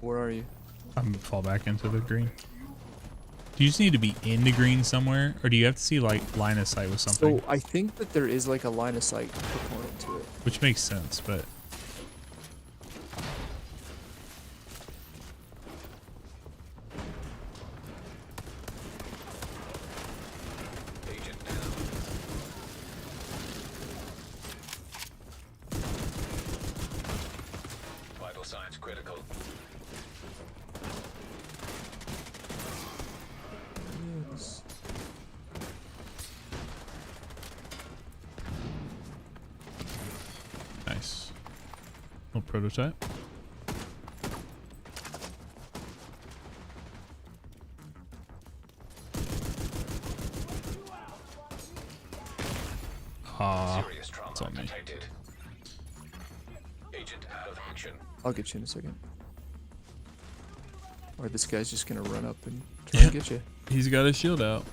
Where are you? I'm gonna fall back into the green. Do you just need to be in the green somewhere, or do you have to see like line of sight with something? So I think that there is like a line of sight component to it. Which makes sense, but Agent down. Vital signs critical. Yes. nice. Little prototype. Serious trauma it's on me. detected. Agent out of action. I'll get you in a second. Or this guy's just gonna run up and try and get you. He's got his shield out.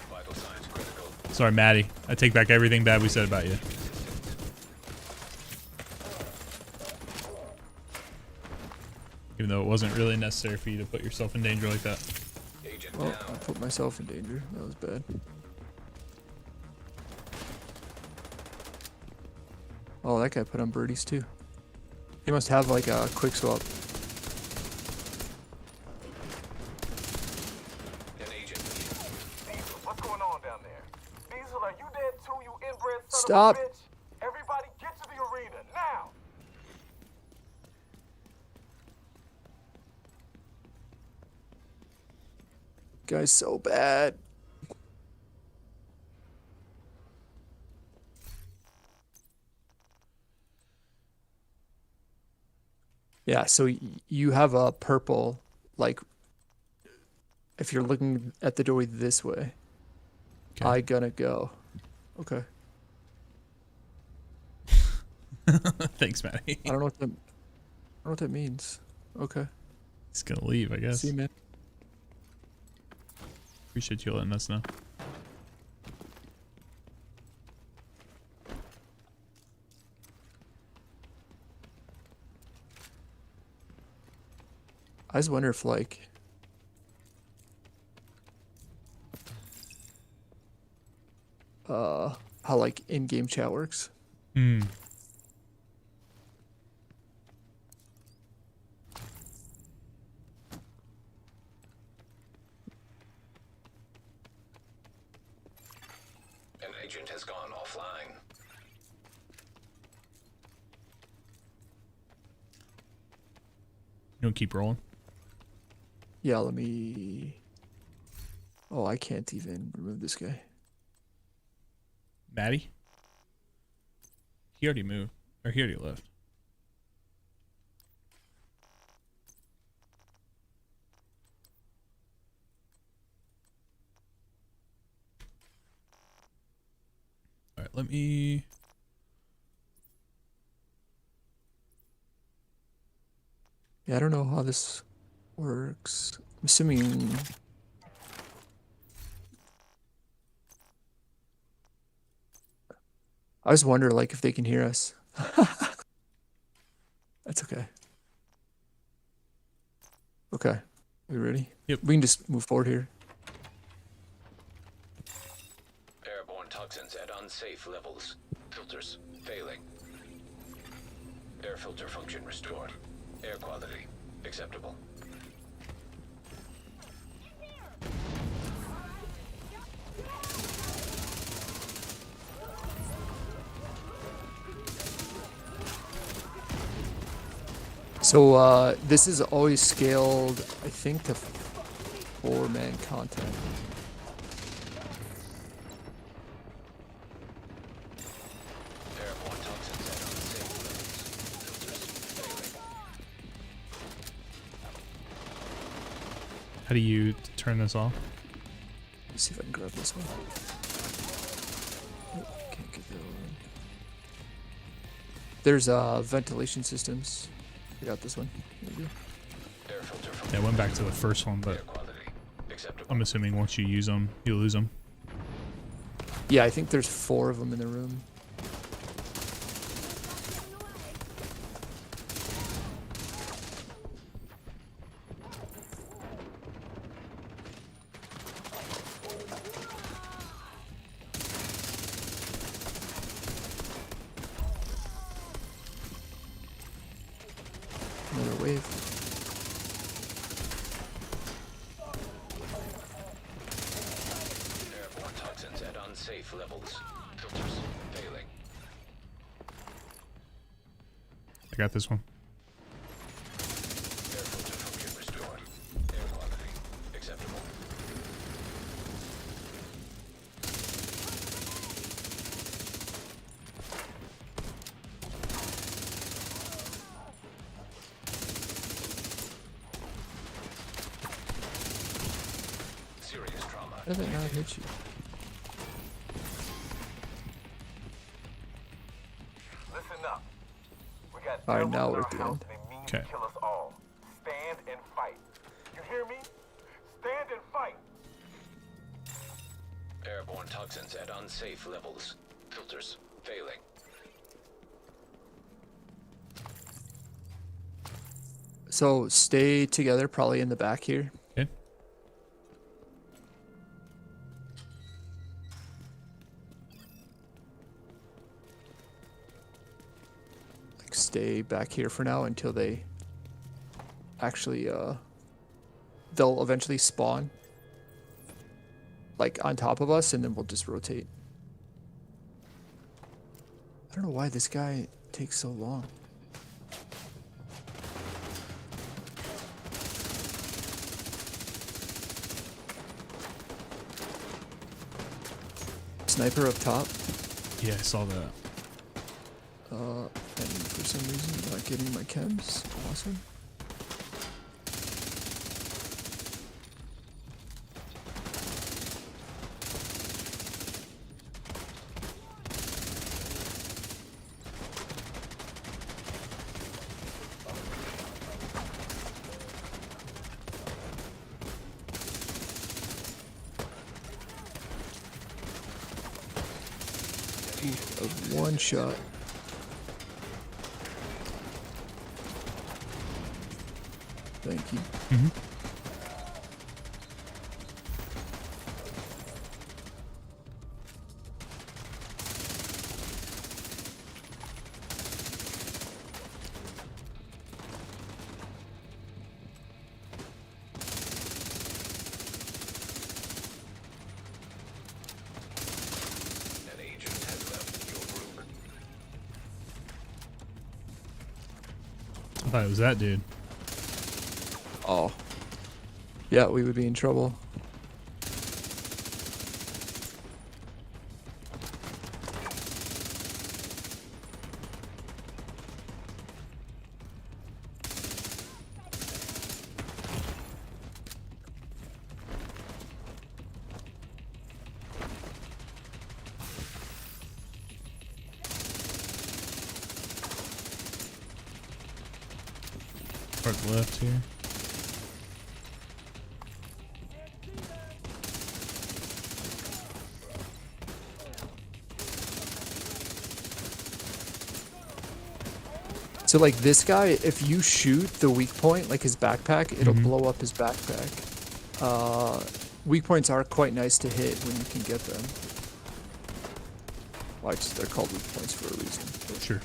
Vital signs critical. Sorry, Maddie. I take back everything bad we said about you. Even though it wasn't really necessary for you to put yourself in danger like that. Agent Well, down. I put myself in danger. That was bad. Oh, that guy put on birdies too. He must have like a quick swap. An agent. Diesel, what's going on down there? Diesel, are you dead too, you inbred son Stop. of a bitch? Everybody get to the arena, now! Guy's so bad. Yeah, so you have a purple, like, if you're looking at the doorway this way, Okay. I gonna go. Okay. Thanks, Maddie. I don't know what that means. Okay. He's gonna leave, I guess. See you, man. Appreciate you letting us know. I just wonder if like how like in-game chat works. Hmm. agent has gone offline. You don't keep rolling. Yeah, let me. Oh, I can't even remove this guy. Maddie? He already moved. Or he already left. Alright, let me... Yeah, I don't know how this works. I'm assuming. I just wonder, like, if they can hear us. That's okay. Okay. We ready? Yep. We can just move forward here. Airborne toxins at unsafe levels. Filters failing. Air filter function restored. Air quality acceptable. So this is always scaled, I think, to 4-man content. Airborne toxins at unsafe levels. Filters failing. How do you turn this off? Let's see if I can grab this one. Nope, can't get that one. There's ventilation systems. I got this one. There we go. Air filter Yeah, I function. went back to the first one, Air but quality acceptable. I'm assuming once you use them, you lose them. Yeah, I think there's 4 of them in the room. Another wave. Airborne toxins at unsafe levels. Filters failing. I got this one. Air filter function restored. Air quality acceptable. Serious trauma. How did that not hit you? Listen up. We got All right, devils now in we're our at the house. end. They mean Okay. to kill us all. Stand and fight. You hear me? Stand and fight. Airborne toxins at unsafe levels. Filters failing. So stay together, probably in the back here. Okay. Like stay back here for now until they actually they'll eventually spawn like on top of us, and then we'll just rotate. I don't know why this guy takes so long. Sniper up top. Yeah, I saw that. And for some reason not getting my chems. Awesome. Of one shot. Thank you. An I thought it was that dude. Oh. Yeah, we would be in trouble. Towards left here. So like this guy, if you shoot the weak point, like his backpack, it'll blow up his backpack. Weak points are quite nice to hit when you can get them. Well, they're called weak points for a reason. But. Sure.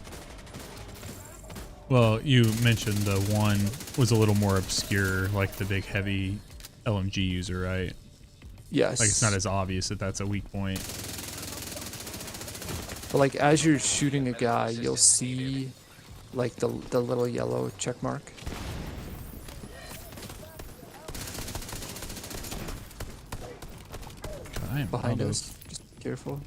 Well, you mentioned the one was a little more obscure, like the big heavy LMG user, right? Yes. Like it's not as obvious that that's a weak point. But like as you're shooting a guy, you'll see like the little yellow check mark. I am Behind out of- us. Just be careful.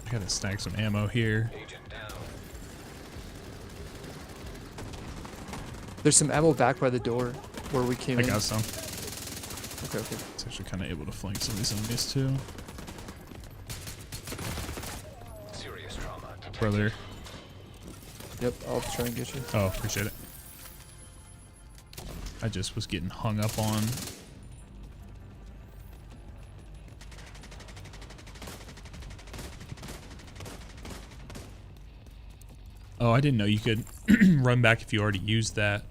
I gotta snag some ammo here. Agent down. There's some ammo back by the door where we came I in. got some. Okay, okay. It's actually kind of able to flank some of these enemies too. Serious trauma detected. Brother. Yep, I'll try and get you. Oh, appreciate it. I just was getting hung up on. Oh, I didn't know you could run back if you already used that.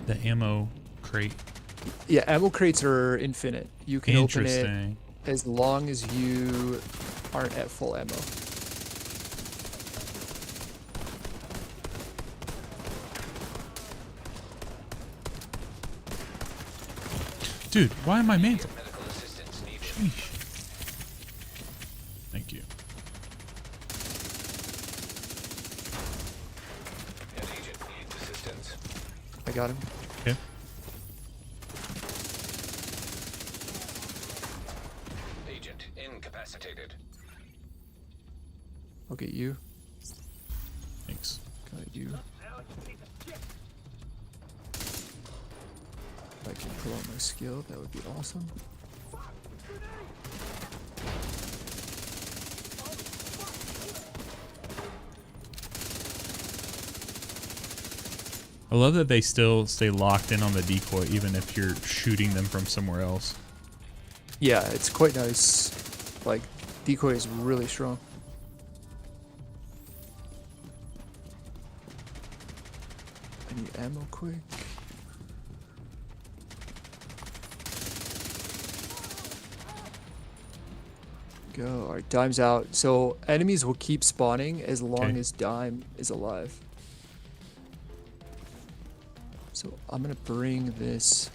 The ammo crate. Yeah, ammo crates are infinite. You can open it Interesting. as long as you aren't at full ammo. Dude, why am I mantled? Medical assistance needed. Sheesh. Thank you. An agent needs assistance. I got him. Okay. Agent incapacitated. I'll get you. Thanks. Got you. If I can pull out my skill, that would be awesome. I love that they still stay locked in on the decoy even if you're shooting them from somewhere else. Yeah, it's quite nice. Like, decoy is really strong. I need ammo quick. Go. Alright, Dime's out. So enemies will keep spawning as long Okay. as Dime is alive. So I'm gonna bring this.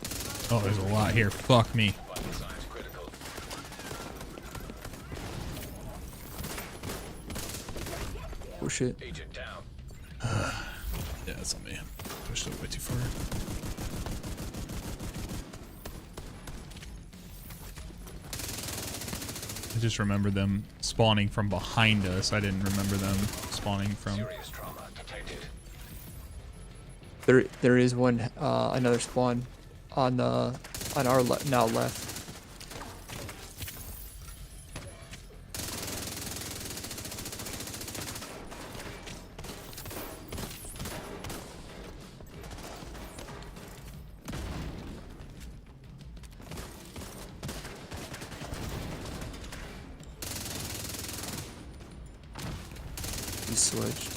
Oh, there's a lot here. Fuck me. Vital signs critical. Oh shit. Agent down. Yeah, that's on me. Pushed it way too far. I just remember them spawning from behind us. I didn't remember them spawning from. Serious trauma detected. There is one another spawn on our now left. He switched.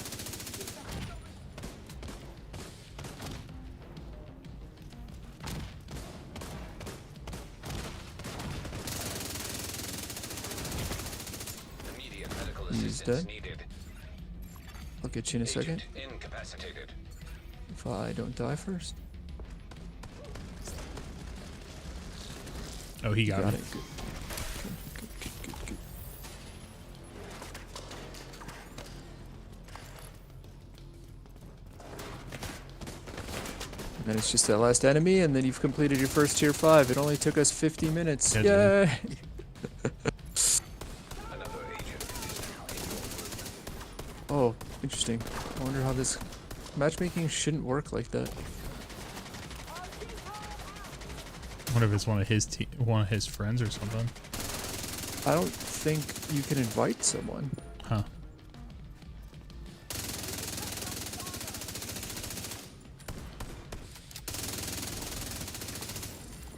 Immediate medical He's assistance dead. needed. I'll get you in a second. Agent incapacitated. If I don't die first. Oh, he got Got me. it. Good. Good. And it's just that last enemy, and then you've completed your first tier 5. It only took us 50 minutes. Yeah, Yay! Another agent is Oh, interesting. I wonder how this matchmaking shouldn't work like that. I wonder if it's one of his friends or something. I don't think you can invite someone. Huh.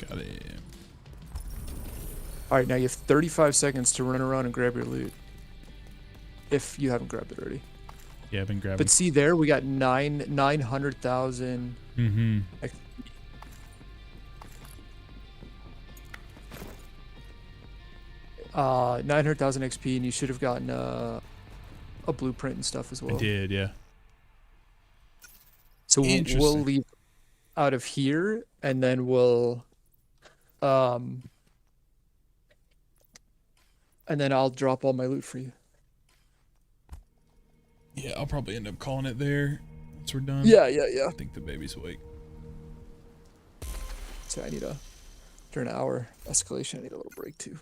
Got it. Alright, now you have 35 seconds to run around and grab your loot. If you haven't grabbed it already. Yeah, I've been grabbing. But see there, we got 900,000. Mm-hmm. 900,000 XP, and you should have gotten a blueprint and stuff as well. I did, yeah. So we'll Interesting. leave out of here, and then and then I'll drop all my loot for you. Yeah, I'll probably end up calling it there once we're done. Yeah. I think the baby's awake. So I need during an hour escalation, I need a little break too.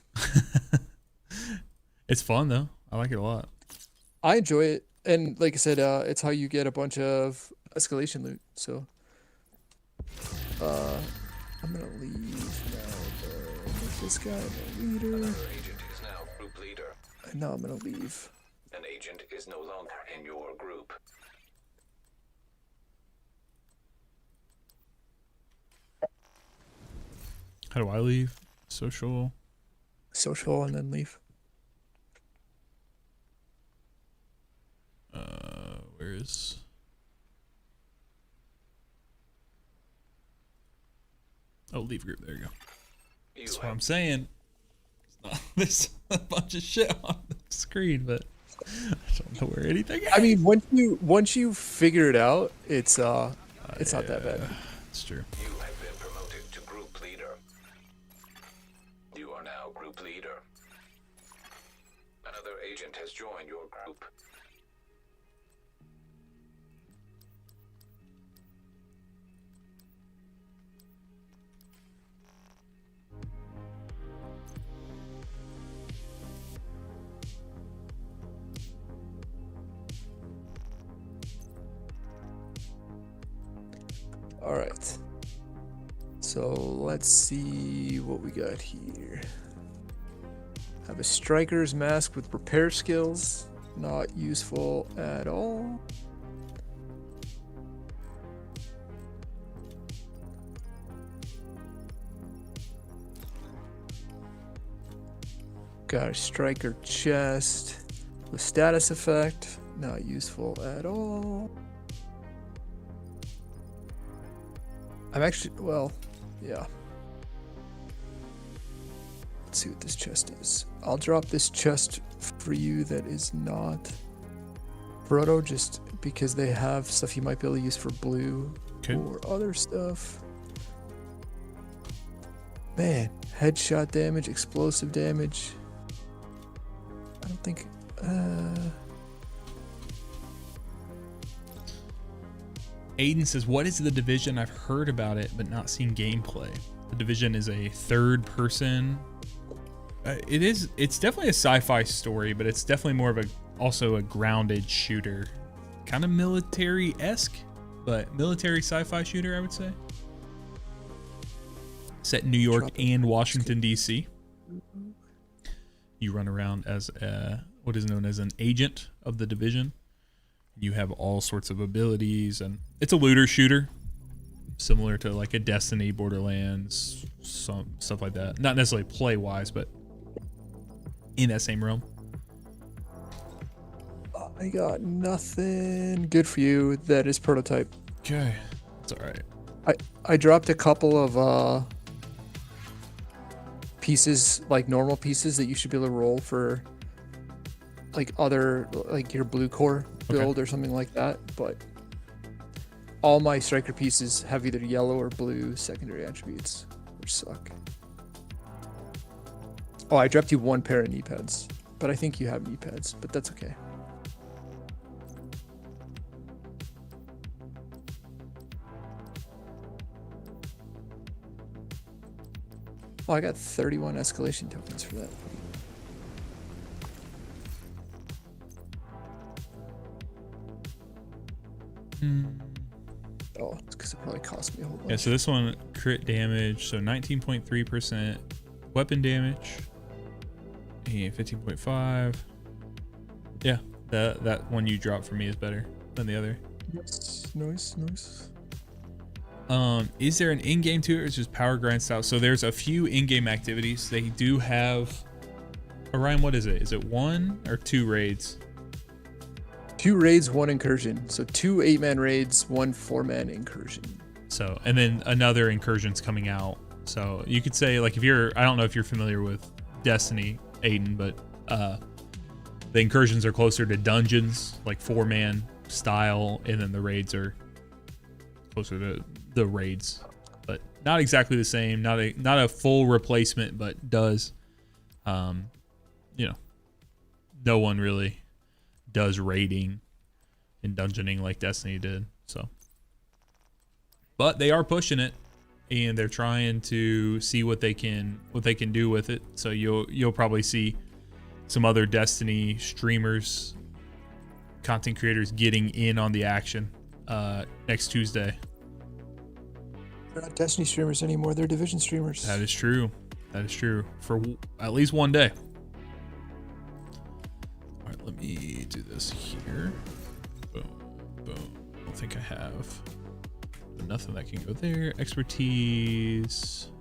It's fun though. I like it a lot. I enjoy it, and like I said, it's how you get a bunch of escalation loot. So, I'm gonna leave now. Make this guy the leader, another agent is now group leader. and now I'm gonna leave. An agent is no longer in your group. How do I leave? Social. Social, and then leave. Where is? Oh, leave group. There you go. You That's what have I'm saying. There's a bunch of shit on the screen, but I don't know where anything is. I mean, once you figure it out, it's not that bad. It's true. You have been promoted to group leader. You are now group leader. Another agent has joined your group. All right. So let's see what we got here. Have a striker's mask with repair skills. Not useful at all. Got a striker chest with status effect. Not useful at all. I'm actually, well, yeah. Let's see what this chest is. I'll drop this chest for you that is not Proto, just because they have stuff you might be able to use for blue or other stuff. Man, headshot damage, explosive damage. I don't think, Aiden says, what is The Division? I've heard about it, but not seen gameplay. The Division is a third person. It's definitely a sci-fi story, but it's definitely more of also a grounded shooter. Kind of military-esque, but military sci-fi shooter, I would say. Set in New York and Washington, D.C. You run around as what is known as an agent of the Division. You have all sorts of abilities, and it's a looter shooter, similar to like a Destiny, Borderlands, some stuff like that. Not necessarily play-wise, but in that same realm. I got nothing. Good for you. That is prototype. Okay, it's all right. I dropped a couple of pieces, like normal pieces that you should be able to roll for like other, like your blue core build or something like that, but all my striker pieces have either yellow or blue secondary attributes, which suck. Oh, I dropped you one pair of knee pads, but I think you have knee pads, but that's okay. Oh, I got 31 escalation tokens for that. Oh, it's because it probably cost me a whole bunch. Yeah, so this one crit damage, so 19.3% weapon damage, and 15.5. Yeah, that one you dropped for me is better than the other. Nice. Is there an in-game to it, or is it just power grind style? So there's a few in-game activities. They do have. Orion, what is it? Is it 1 or 2 raids? 2 raids, 1 incursion. So 2 8-man raids, 1 4-man incursion. So, and then another incursion's coming out. So you could say, like, if you're, I don't know if you're familiar with Destiny, Aiden, but the incursions are closer to dungeons, like 4-man style, and then the raids are closer to the raids, but not exactly the same. Not a full replacement, but does, you know, no one really does raiding and dungeoning like Destiny did. So, but they are pushing it, and they're trying to see what they can do with it. So you'll probably see some other Destiny streamers, content creators getting in on the action next Tuesday. They're not Destiny streamers anymore. They're Division streamers. That is true. For at least one day. All right, let me do this here. Boom, boom. I don't think I have nothing that can go there. Expertise.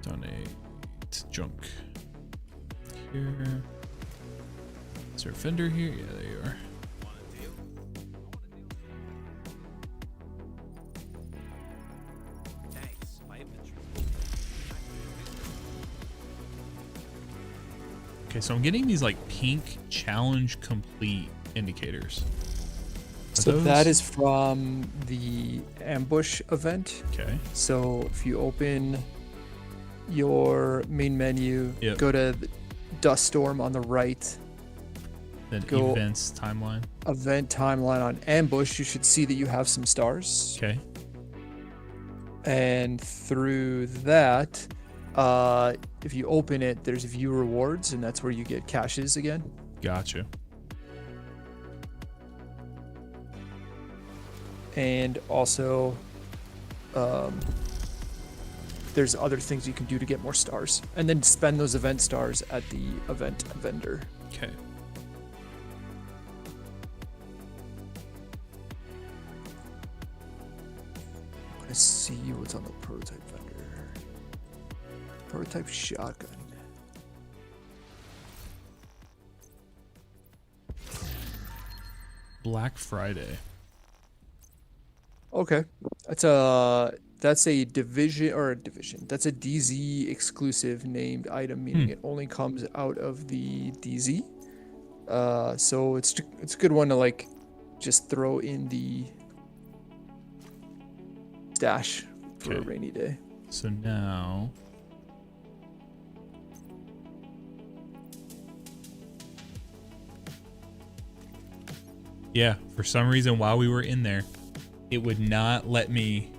Donate junk. Here. Is there a fender here? Yeah, there you are. Okay, so I'm getting these like pink challenge complete indicators. So that is from the ambush event. Okay. So if you open your main menu, Yep. go to Dust Storm on the right, Then go- events timeline. event timeline on ambush, you should see that you have some stars. Okay. And through that, if you open it, there's view rewards, and that's where you get caches again. Gotcha. And also, there's other things you can do to get more stars, and then spend those event stars at the event vendor. Okay. Let's see what's on the prototype vendor. Prototype shotgun. Black Friday. Okay, that's a division. That's a DZ exclusive named item, meaning it only comes out of the DZ. So it's a good one to like just throw in the stash for a Okay. rainy day. So now. Yeah, for some reason while we were in there, it would not let me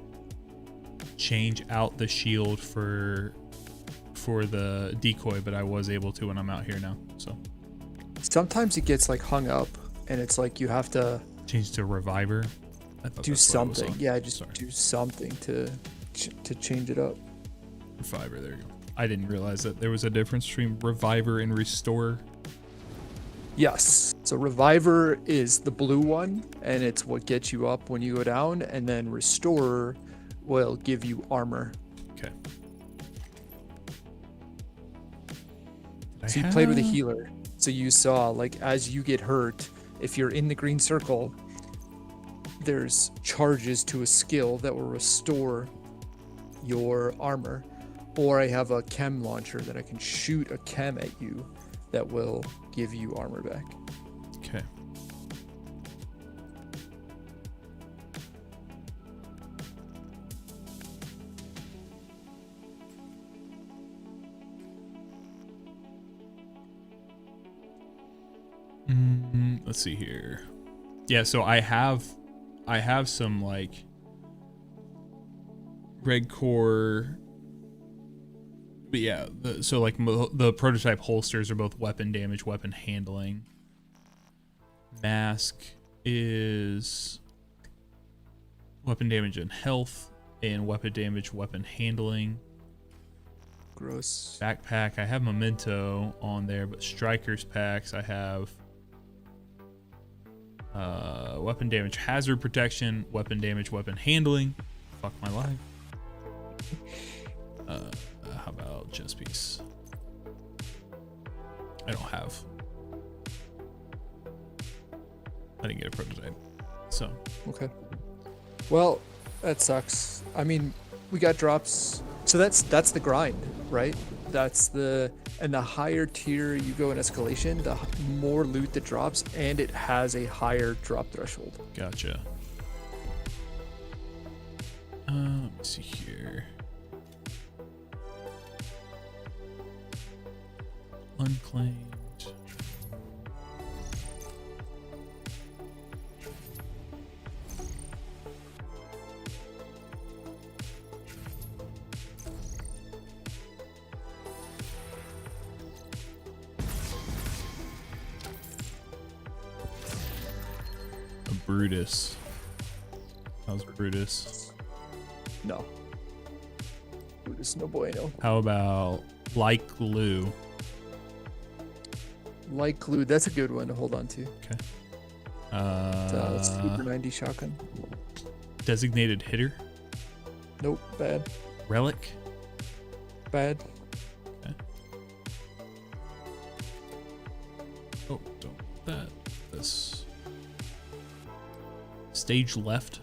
change out the shield for the decoy, but I was able to when I'm out here now. So Sometimes it gets like hung up, and it's like you have to change to reviver. I thought do that's what it was something. on. Yeah, just Sorry. do something to change it up. Reviver, there you go. I didn't realize that there was a difference between reviver and restore. Yes. So Reviver is the blue one, and it's what gets you up when you go down, and then Restorer will give you armor. Okay. So you played with a healer. So you saw, like, as you get hurt, if you're in the green circle, there's charges to a skill that will restore your armor. Or I have a chem launcher that I can shoot a chem at you that will give you armor back. Okay. Let's see here. Yeah, so I have some like red core But yeah, so like the prototype holsters are both weapon damage, weapon handling. Mask is weapon damage and health, and weapon damage, weapon handling. Gross. Backpack, I have memento on there, but strikers packs, I have weapon damage, hazard protection, weapon damage, weapon handling. Fuck my life. How about chest piece? I don't have. I didn't get a prototype, so. Okay. Well, that sucks. I mean, we got drops. So that's the grind, right? And the higher tier you go in escalation, the more loot that drops, and it has a higher drop threshold. Gotcha. Let me see here. Unclaimed. A Brutus. How's Brutus? No. Brutus, no bueno. How about like glue? Like glue, that's a good one to hold on to. Okay. Super 90 shotgun. Designated hitter. Nope, bad. Relic. Bad. Okay. Oh, don't want that. This. Stage left.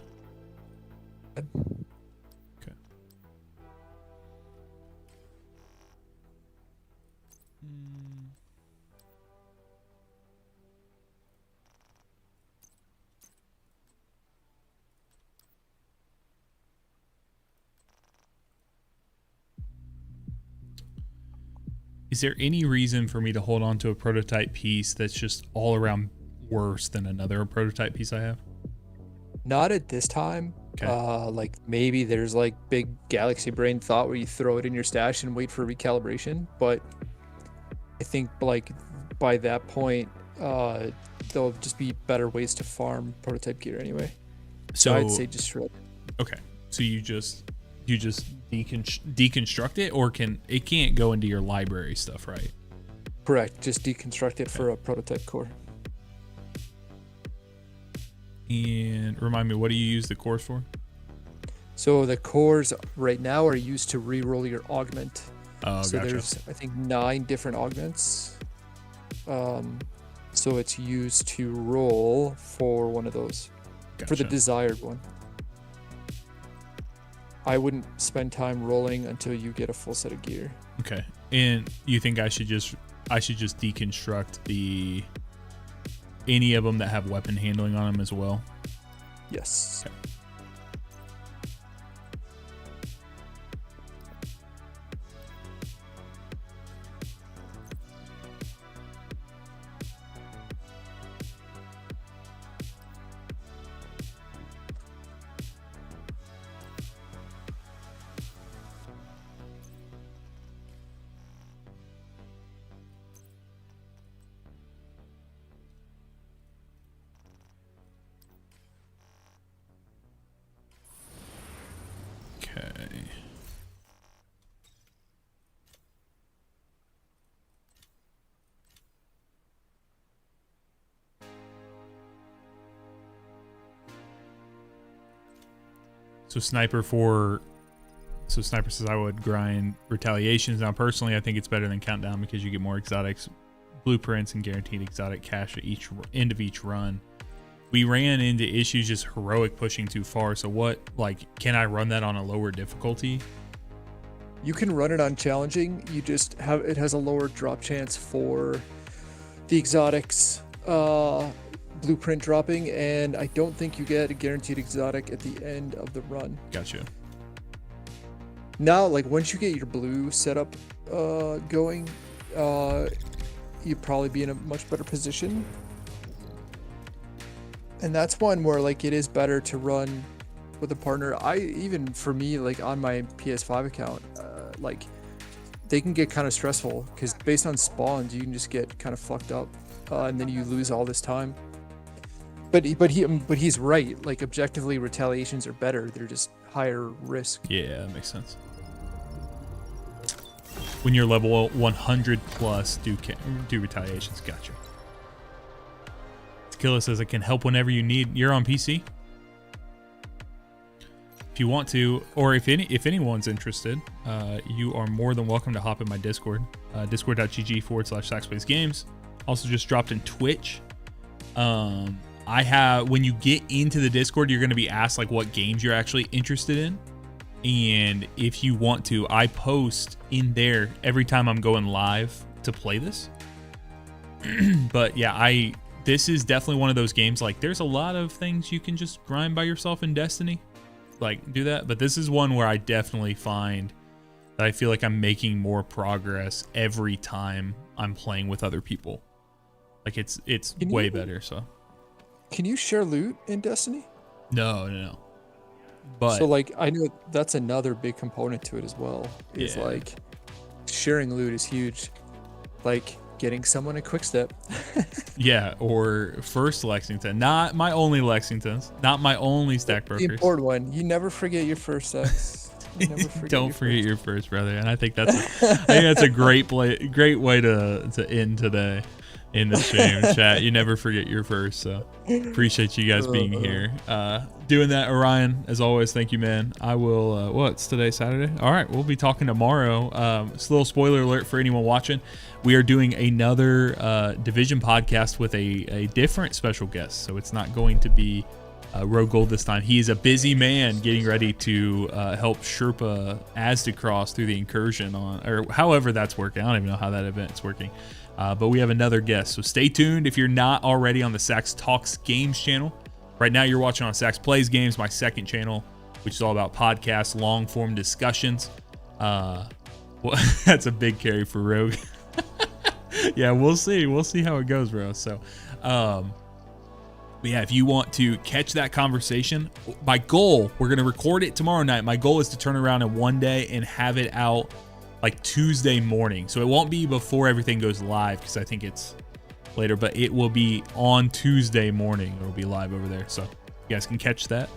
Bad. Okay. Is there any reason for me to hold on to a prototype piece that's just all around worse than another prototype piece I have? Not at this time. Okay. Like maybe there's like big galaxy brain thought where you throw it in your stash and wait for recalibration, but I think like by that point, there'll just be better ways to farm prototype gear anyway. So I'd say just shred. Okay. So you just deconstruct it, or it can't go into your library stuff, right? Correct. Just deconstruct it for a prototype core. And remind me, what do you use the cores for? So the cores right now are used to re-roll your augment. Oh, so gotcha. there's I think 9 different augments. So it's used to roll for one of those, for the Gotcha. desired one. I wouldn't spend time rolling until you get a full set of gear. Okay. And you think I should just deconstruct any of them that have weapon handling on them as well? Yes. Okay. Okay. So Sniper says I would grind retaliations. Now personally, I think it's better than Countdown because you get more exotics, blueprints, and guaranteed exotic cash at each end of each run. We ran into issues just heroic pushing too far. So what, can I run that on a lower difficulty? You can run it on challenging. You just have it has a lower drop chance for the exotics blueprint dropping, and I don't think you get a guaranteed exotic at the end of the run. Gotcha. Now, once you get your blue setup going, you'd probably be in a much better position. And that's one where it is better to run with a partner. For me, on my PS5 account, they can get kind of stressful because based on spawns, you can just get kind of fucked up, and then you lose all this time. But he's right. Like objectively, retaliations are better. They're just higher risk. Yeah, that makes sense. When you're level 100 plus, do retaliations. Gotcha. Tequila says it can help whenever you need. You're on PC. If you want to, or if anyone's interested, you are more than welcome to hop in my Discord. Discord.gg/SaxPlaysGames. Also just dropped in Twitch. I have, when you get into the Discord, you're going to be asked like what games you're actually interested in. And if you want to, I post in there every time I'm going live to play this. But yeah, this is definitely one of those games. Like there's a lot of things you can just grind by yourself in Destiny, like do that. But this is one where I definitely find that I feel like I'm making more progress every time I'm playing with other people. Like it's way better. So. Can you share loot in Destiny? No. But so like I know that's another big component to it as well. Is like sharing loot is huge. Like getting someone a quick step. Yeah, or first Lexington. Not my only Lexingtons. Not my only stack brokers. The important one. You never forget your first sex. Don't forget your first, brother. And I think that's a great way to end today. In the stream chat, you never forget your first. So appreciate you guys being here, doing that. Orion, as always, thank you, man. I will what's today, Saturday? All right, we'll be talking tomorrow. Just a little spoiler alert for anyone watching, we are doing another Division podcast with a different special guest, so it's not going to be Rogue Gold this time. He is a busy man getting ready to help Sherpa Aztecross through the Incursion or however that's working. I don't even know how that event's working. But we have another guest, so stay tuned. If you're not already on the Sax Talks Games channel, right now you're watching on Sax Plays Games, my second channel, which is all about podcasts, long-form discussions. Well, that's a big carry for Rogue. Yeah, we'll see. We'll see how it goes, bro. So, but yeah, if you want to catch that conversation, my goal, we're going to record it tomorrow night. My goal is to turn around in one day and have it out like Tuesday morning. So it won't be before everything goes live because I think it's later, but it will be on Tuesday morning. It'll be live over there. So you guys can catch that.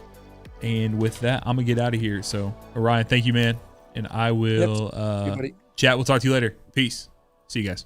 And with that, I'm going to get out of here. So Orion, thank you, man. And I will chat. We'll talk to you later. Peace. See you guys.